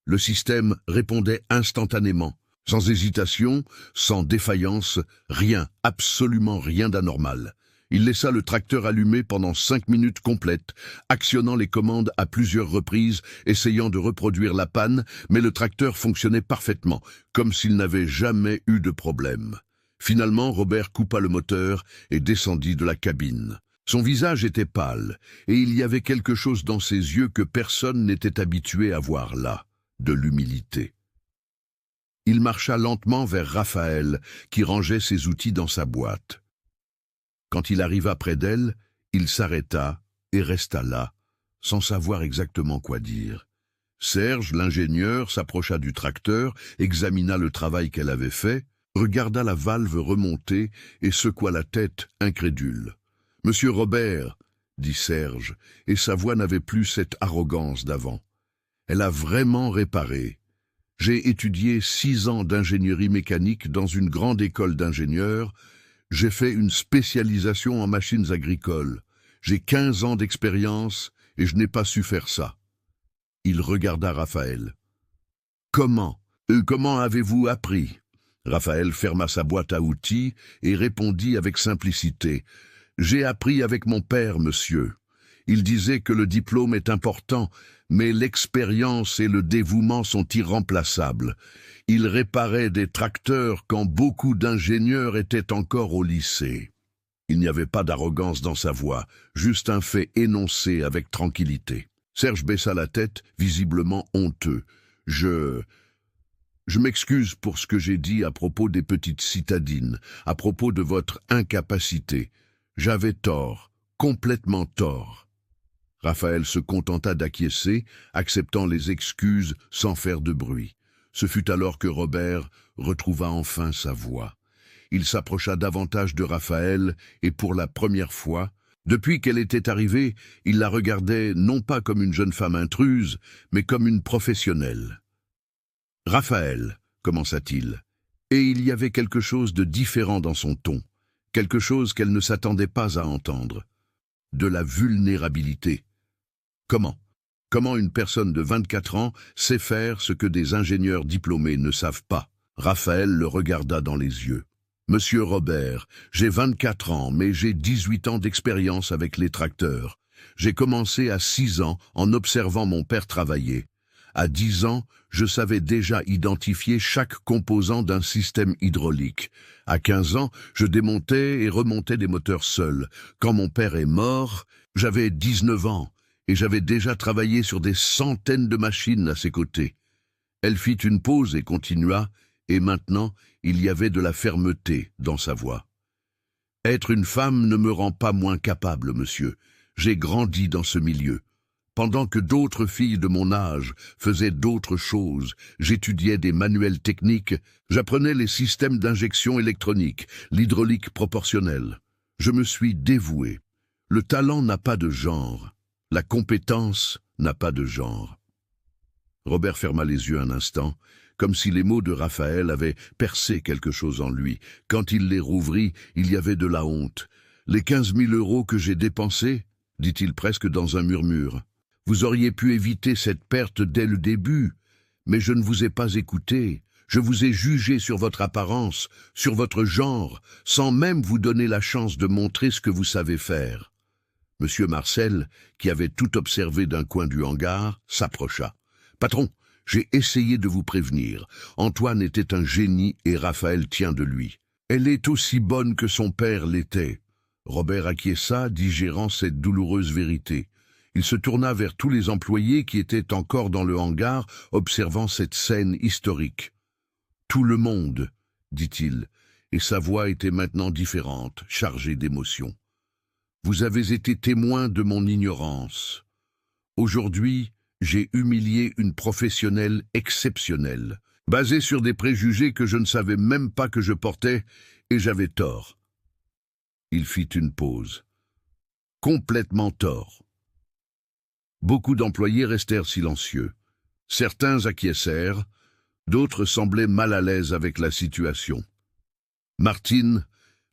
Le système répondait instantanément, sans hésitation, sans défaillance, rien, absolument rien d'anormal. Il laissa le tracteur allumé pendant 5 minutes complètes, actionnant les commandes à plusieurs reprises, essayant de reproduire la panne, mais le tracteur fonctionnait parfaitement, comme s'il n'avait jamais eu de problème. Finalement, Robert coupa le moteur et descendit de la cabine. Son visage était pâle, et il y avait quelque chose dans ses yeux que personne n'était habitué à voir là, de l'humilité. Il marcha lentement vers Raphaël, qui rangeait ses outils dans sa boîte. Quand il arriva près d'elle, il s'arrêta et resta là, sans savoir exactement quoi dire. Serge, l'ingénieur, s'approcha du tracteur, examina le travail qu'elle avait fait, regarda la valve remonter et secoua la tête, incrédule. « Monsieur Robert, » dit Serge, et sa voix n'avait plus cette arrogance d'avant. « Elle a vraiment réparé. J'ai étudié 6 ans d'ingénierie mécanique dans une grande école d'ingénieurs. J'ai fait une spécialisation en machines agricoles. J'ai 15 ans d'expérience et je n'ai pas su faire ça. » Il regarda Raphaël. « Comment avez-vous appris ?» Raphaël ferma sa boîte à outils et répondit avec simplicité. « J'ai appris avec mon père, monsieur. Il disait que le diplôme est important, mais l'expérience et le dévouement sont irremplaçables. Il réparait des tracteurs quand beaucoup d'ingénieurs étaient encore au lycée. » Il n'y avait pas d'arrogance dans sa voix, juste un fait énoncé avec tranquillité. Serge baissa la tête, visiblement honteux. « Je m'excuse pour ce que j'ai dit à propos des petites citadines, à propos de votre incapacité. J'avais tort, complètement tort. » Raphaël se contenta d'acquiescer, acceptant les excuses sans faire de bruit. Ce fut alors que Robert retrouva enfin sa voix. Il s'approcha davantage de Raphaël et pour la première fois, depuis qu'elle était arrivée, il la regardait non pas comme une jeune femme intruse, mais comme une professionnelle. « Raphaël, » commença-t-il, et il y avait quelque chose de différent dans son ton, quelque chose qu'elle ne s'attendait pas à entendre. De la vulnérabilité. Comment une personne de 24 ans sait faire ce que des ingénieurs diplômés ne savent pas? Raphaël le regarda dans les yeux. « Monsieur Robert, j'ai 24 ans, mais j'ai 18 ans d'expérience avec les tracteurs. J'ai commencé à 6 ans en observant mon père travailler. À 10 ans, je savais déjà identifier chaque composant d'un système hydraulique. À 15 ans, je démontais et remontais des moteurs seuls. Quand mon père est mort, j'avais 19 ans et j'avais déjà travaillé sur des centaines de machines à ses côtés. » Elle fit une pause et continua, et maintenant, il y avait de la fermeté dans sa voix. « Être une femme ne me rend pas moins capable, monsieur. J'ai grandi dans ce milieu. Pendant que d'autres filles de mon âge faisaient d'autres choses, j'étudiais des manuels techniques, j'apprenais les systèmes d'injection électronique, l'hydraulique proportionnelle. Je me suis dévoué. Le talent n'a pas de genre. La compétence n'a pas de genre. Robert ferma les yeux un instant, comme si les mots de Raphaël avaient percé quelque chose en lui. Quand il les rouvrit, il y avait de la honte. « Les 15 000 € que j'ai dépensés ?» dit-il presque dans un murmure. « Vous auriez pu éviter cette perte dès le début, mais je ne vous ai pas écouté. Je vous ai jugé sur votre apparence, sur votre genre, sans même vous donner la chance de montrer ce que vous savez faire. » Monsieur Marcel, qui avait tout observé d'un coin du hangar, s'approcha. « Patron, j'ai essayé de vous prévenir. Antoine était un génie et Raphaël tient de lui. Elle est aussi bonne que son père l'était. » Robert acquiesça, digérant cette douloureuse vérité. Il se tourna vers tous les employés qui étaient encore dans le hangar, observant cette scène historique. « Tout le monde, » dit-il, et sa voix était maintenant différente, chargée d'émotion. « Vous avez été témoin de mon ignorance. Aujourd'hui, j'ai humilié une professionnelle exceptionnelle, basée sur des préjugés que je ne savais même pas que je portais, et j'avais tort. » Il fit une pause. Complètement tort. Beaucoup d'employés restèrent silencieux. Certains acquiescèrent, d'autres semblaient mal à l'aise avec la situation. Martine,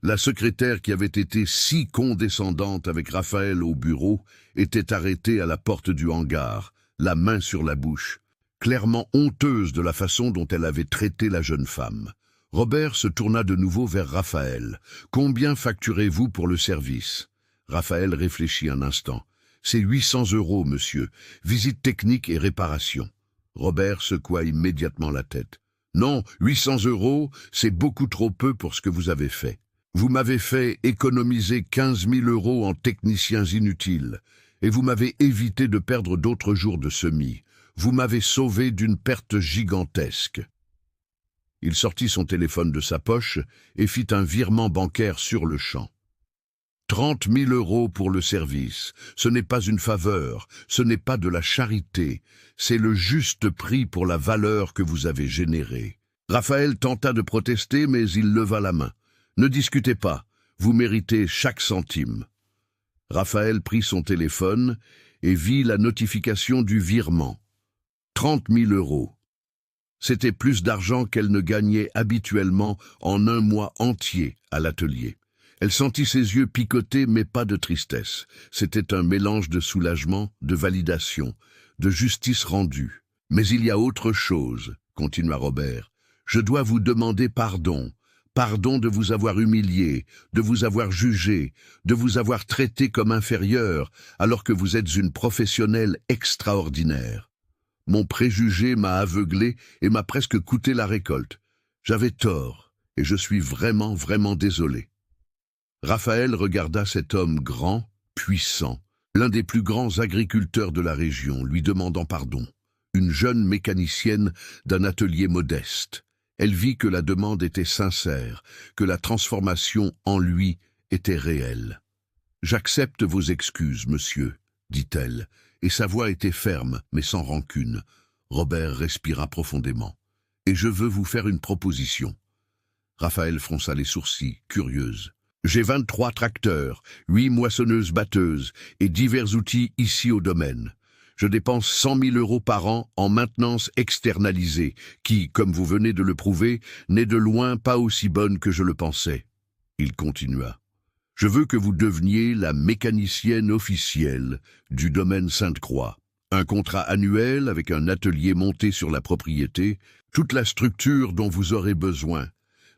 la secrétaire qui avait été si condescendante avec Raphaël au bureau, était arrêtée à la porte du hangar, la main sur la bouche, clairement honteuse de la façon dont elle avait traité la jeune femme. Robert se tourna de nouveau vers Raphaël. « Combien facturez-vous pour le service ?» Raphaël réfléchit un instant. « C'est 800 €, monsieur. Visite technique et réparation. » Robert secoua immédiatement la tête. « Non, 800 €, c'est beaucoup trop peu pour ce que vous avez fait. Vous m'avez fait économiser 15 000 € en techniciens inutiles, et vous m'avez évité de perdre d'autres jours de semis. Vous m'avez sauvé d'une perte gigantesque. » Il sortit son téléphone de sa poche et fit un virement bancaire sur le champ. 30 000 € pour le service. Ce n'est pas une faveur, ce n'est pas de la charité, c'est le juste prix pour la valeur que vous avez générée. Raphaël tenta de protester, mais il leva la main. Ne discutez pas, vous méritez chaque centime. Raphaël prit son téléphone et vit la notification du virement. 30 000 €. C'était plus d'argent qu'elle ne gagnait habituellement en un mois entier à l'atelier. Elle sentit ses yeux picoter, mais pas de tristesse. C'était un mélange de soulagement, de validation, de justice rendue. « Mais il y a autre chose, » continua Robert. « Je dois vous demander pardon. Pardon de vous avoir humilié, de vous avoir jugé, de vous avoir traité comme inférieur, alors que vous êtes une professionnelle extraordinaire. Mon préjugé m'a aveuglé et m'a presque coûté la récolte. J'avais tort, et je suis vraiment, vraiment désolé. » Raphaël regarda cet homme grand, puissant, l'un des plus grands agriculteurs de la région, lui demandant pardon. Une jeune mécanicienne d'un atelier modeste. Elle vit que la demande était sincère, que la transformation en lui était réelle. « J'accepte vos excuses, monsieur, » dit-elle, et sa voix était ferme, mais sans rancune. Robert respira profondément. « Et je veux vous faire une proposition. » Raphaël fronça les sourcils, curieuse. « J'ai 23 tracteurs, 8 moissonneuses-batteuses et divers outils ici au domaine. Je dépense 100 000 € par an en maintenance externalisée, qui, comme vous venez de le prouver, n'est de loin pas aussi bonne que je le pensais. » Il continua. « Je veux que vous deveniez la mécanicienne officielle du domaine Sainte-Croix. Un contrat annuel avec un atelier monté sur la propriété, toute la structure dont vous aurez besoin,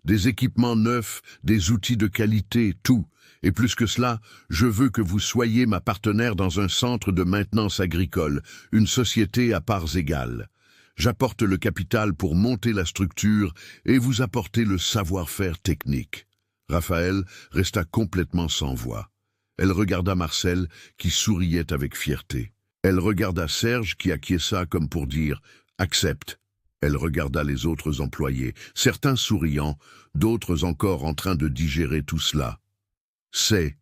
des équipements neufs, des outils de qualité, tout. Et plus que cela, je veux que vous soyez ma partenaire dans un centre de maintenance agricole, une société à parts égales. J'apporte le capital pour monter la structure et vous apporter le savoir-faire technique. » Raphaël resta complètement sans voix. Elle regarda Marcel, qui souriait avec fierté. Elle regarda Serge, qui acquiesça comme pour dire « Accepte ». Elle regarda les autres employés, certains souriant, d'autres encore en train de digérer tout cela. « C'est, »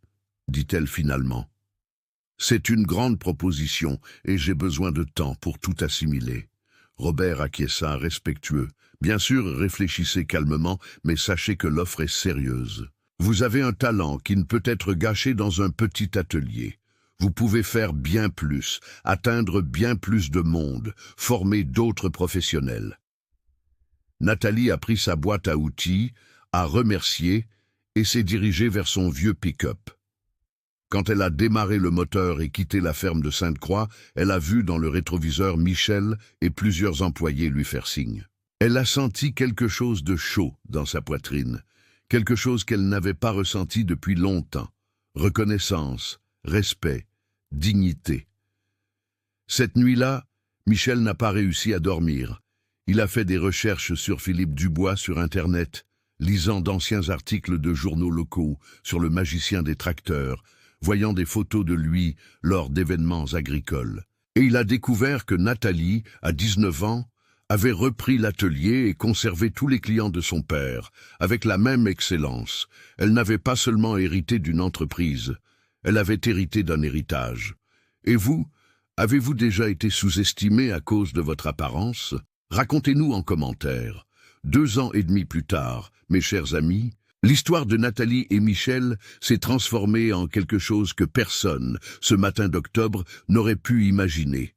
dit-elle finalement. « C'est une grande proposition et j'ai besoin de temps pour tout assimiler. » Robert acquiesça respectueux. « Bien sûr, réfléchissez calmement, mais sachez que l'offre est sérieuse. » Vous avez un talent qui ne peut être gâché dans un petit atelier. Vous pouvez faire bien plus, atteindre bien plus de monde, former d'autres professionnels. Nathalie a pris sa boîte à outils, a remercié et s'est dirigée vers son vieux pick-up. Quand elle a démarré le moteur et quitté la ferme de Sainte-Croix, elle a vu dans le rétroviseur Michel et plusieurs employés lui faire signe. Elle a senti quelque chose de chaud dans sa poitrine, quelque chose qu'elle n'avait pas ressenti depuis longtemps. Reconnaissance, respect, dignité. Cette nuit-là, Michel n'a pas réussi à dormir. Il a fait des recherches sur Philippe Dubois sur Internet, lisant d'anciens articles de journaux locaux sur le magicien des tracteurs, voyant des photos de lui lors d'événements agricoles. Et il a découvert que Nathalie, à 19 ans, avait repris l'atelier et conservé tous les clients de son père, avec la même excellence. Elle n'avait pas seulement hérité d'une entreprise, elle avait hérité d'un héritage. Et vous, avez-vous déjà été sous-estimé à cause de votre apparence? Racontez-nous en commentaire. 2 ans et demi plus tard, mes chers amis, l'histoire de Nathalie et Michel s'est transformée en quelque chose que personne, ce matin d'octobre, n'aurait pu imaginer.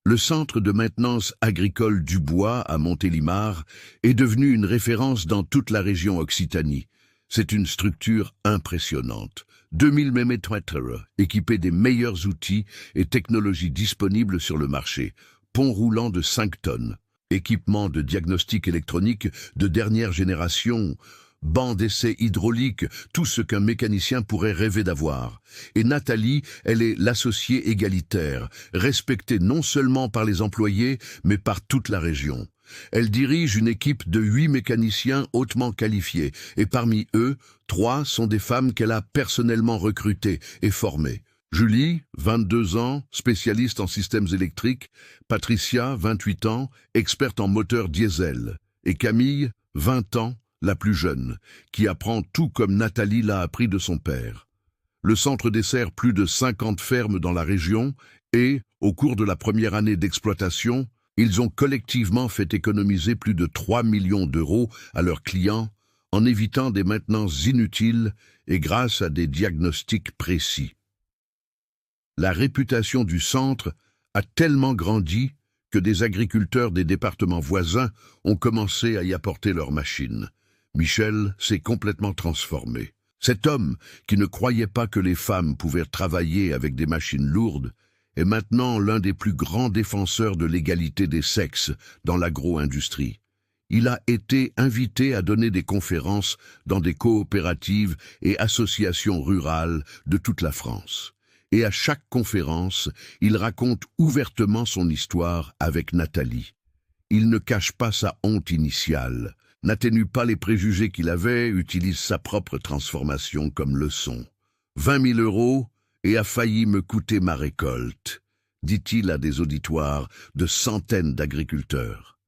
Le centre de maintenance agricole Dubois à Montélimar est devenu une référence dans toute la région Occitanie. C'est une structure impressionnante. 2000 mm2, équipée des meilleurs outils et technologies disponibles sur le marché. Pont roulant de 5 tonnes. Équipement de diagnostic électronique de dernière génération. Banc d'essai hydraulique, tout ce qu'un mécanicien pourrait rêver d'avoir. Et Nathalie, elle est l'associée égalitaire, respectée non seulement par les employés, mais par toute la région. Elle dirige une équipe de 8 mécaniciens hautement qualifiés, et parmi eux, 3 sont des femmes qu'elle a personnellement recrutées et formées. Julie, 22 ans, spécialiste en systèmes électriques, Patricia, 28 ans, experte en moteur diesel, et Camille, 20 ans, la plus jeune, qui apprend tout comme Nathalie l'a appris de son père. Le centre dessert plus de 50 fermes dans la région et, au cours de la première année d'exploitation, ils ont collectivement fait économiser plus de 3 millions d'euros à leurs clients en évitant des maintenances inutiles et grâce à des diagnostics précis. La réputation du centre a tellement grandi que des agriculteurs des départements voisins ont commencé à y apporter leurs machines. Michel s'est complètement transformé. Cet homme, qui ne croyait pas que les femmes pouvaient travailler avec des machines lourdes, est maintenant l'un des plus grands défenseurs de l'égalité des sexes dans l'agro-industrie. Il a été invité à donner des conférences dans des coopératives et associations rurales de toute la France. Et à chaque conférence, il raconte ouvertement son histoire avec Nathalie. Il ne cache pas sa honte initiale, n'atténue pas les préjugés qu'il avait, utilise sa propre transformation comme leçon. 20 000 euros et a failli me coûter ma récolte, dit-il à des auditoires de centaines d'agriculteurs.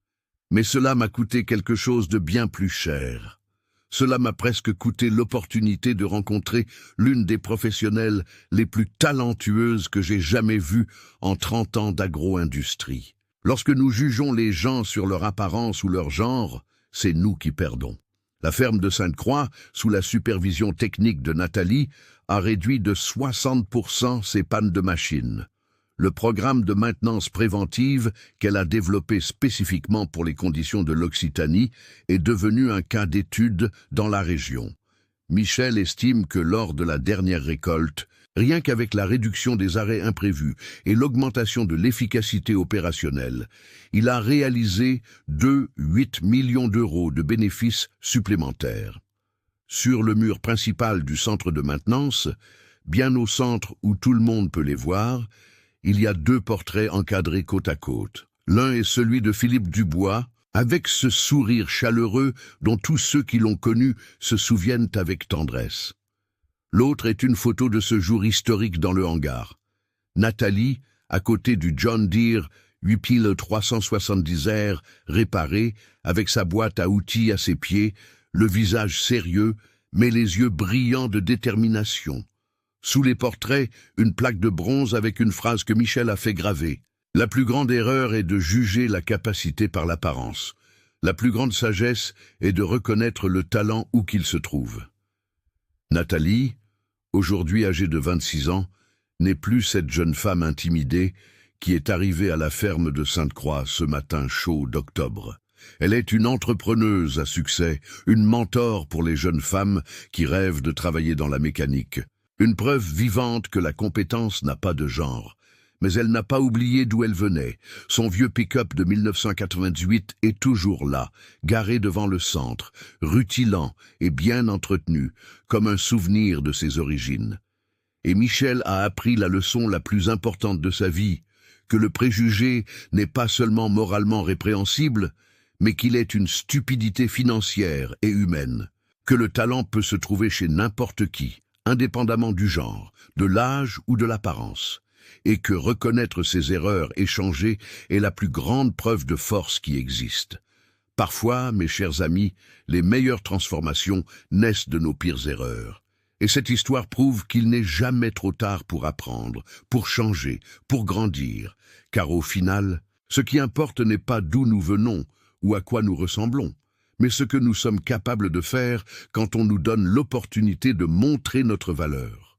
Mais cela m'a coûté quelque chose de bien plus cher. Cela m'a presque coûté l'opportunité de rencontrer l'une des professionnelles les plus talentueuses que j'ai jamais vues en 30 ans d'agro-industrie. Lorsque nous jugeons les gens sur leur apparence ou leur genre, c'est nous qui perdons. La ferme de Sainte-Croix, sous la supervision technique de Nathalie, a réduit de 60% ses pannes de machines. Le programme de maintenance préventive qu'elle a développé spécifiquement pour les conditions de l'Occitanie est devenu un cas d'étude dans la région. Michel estime que lors de la dernière récolte, rien qu'avec la réduction des arrêts imprévus et l'augmentation de l'efficacité opérationnelle, il a réalisé 2,8 millions d'euros de bénéfices supplémentaires. Sur le mur principal du centre de maintenance, bien au centre où tout le monde peut les voir, il y a 2 portraits encadrés côte à côte. L'un est celui de Philippe Dubois, avec ce sourire chaleureux dont tous ceux qui l'ont connu se souviennent avec tendresse. L'autre est une photo de ce jour historique dans le hangar. Nathalie, à côté du John Deere 8 piles 370R réparé, avec sa boîte à outils à ses pieds, le visage sérieux, mais les yeux brillants de détermination. Sous les portraits, une plaque de bronze avec une phrase que Michel a fait graver. La plus grande erreur est de juger la capacité par l'apparence. La plus grande sagesse est de reconnaître le talent où qu'il se trouve. Nathalie, aujourd'hui âgée de 26 ans, n'est plus cette jeune femme intimidée qui est arrivée à la ferme de Sainte-Croix ce matin chaud d'octobre. Elle est une entrepreneuse à succès, une mentor pour les jeunes femmes qui rêvent de travailler dans la mécanique. Une preuve vivante que la compétence n'a pas de genre. Mais elle n'a pas oublié d'où elle venait. Son vieux pick-up de 1998 est toujours là, garé devant le centre, rutilant et bien entretenu, comme un souvenir de ses origines. Et Michel a appris la leçon la plus importante de sa vie, que le préjugé n'est pas seulement moralement répréhensible, mais qu'il est une stupidité financière et humaine, que le talent peut se trouver chez n'importe qui, indépendamment du genre, de l'âge ou de l'apparence, et que reconnaître ses erreurs et changer est la plus grande preuve de force qui existe. Parfois, mes chers amis, les meilleures transformations naissent de nos pires erreurs. Et cette histoire prouve qu'il n'est jamais trop tard pour apprendre, pour changer, pour grandir, car au final, ce qui importe n'est pas d'où nous venons ou à quoi nous ressemblons, mais ce que nous sommes capables de faire quand on nous donne l'opportunité de montrer notre valeur.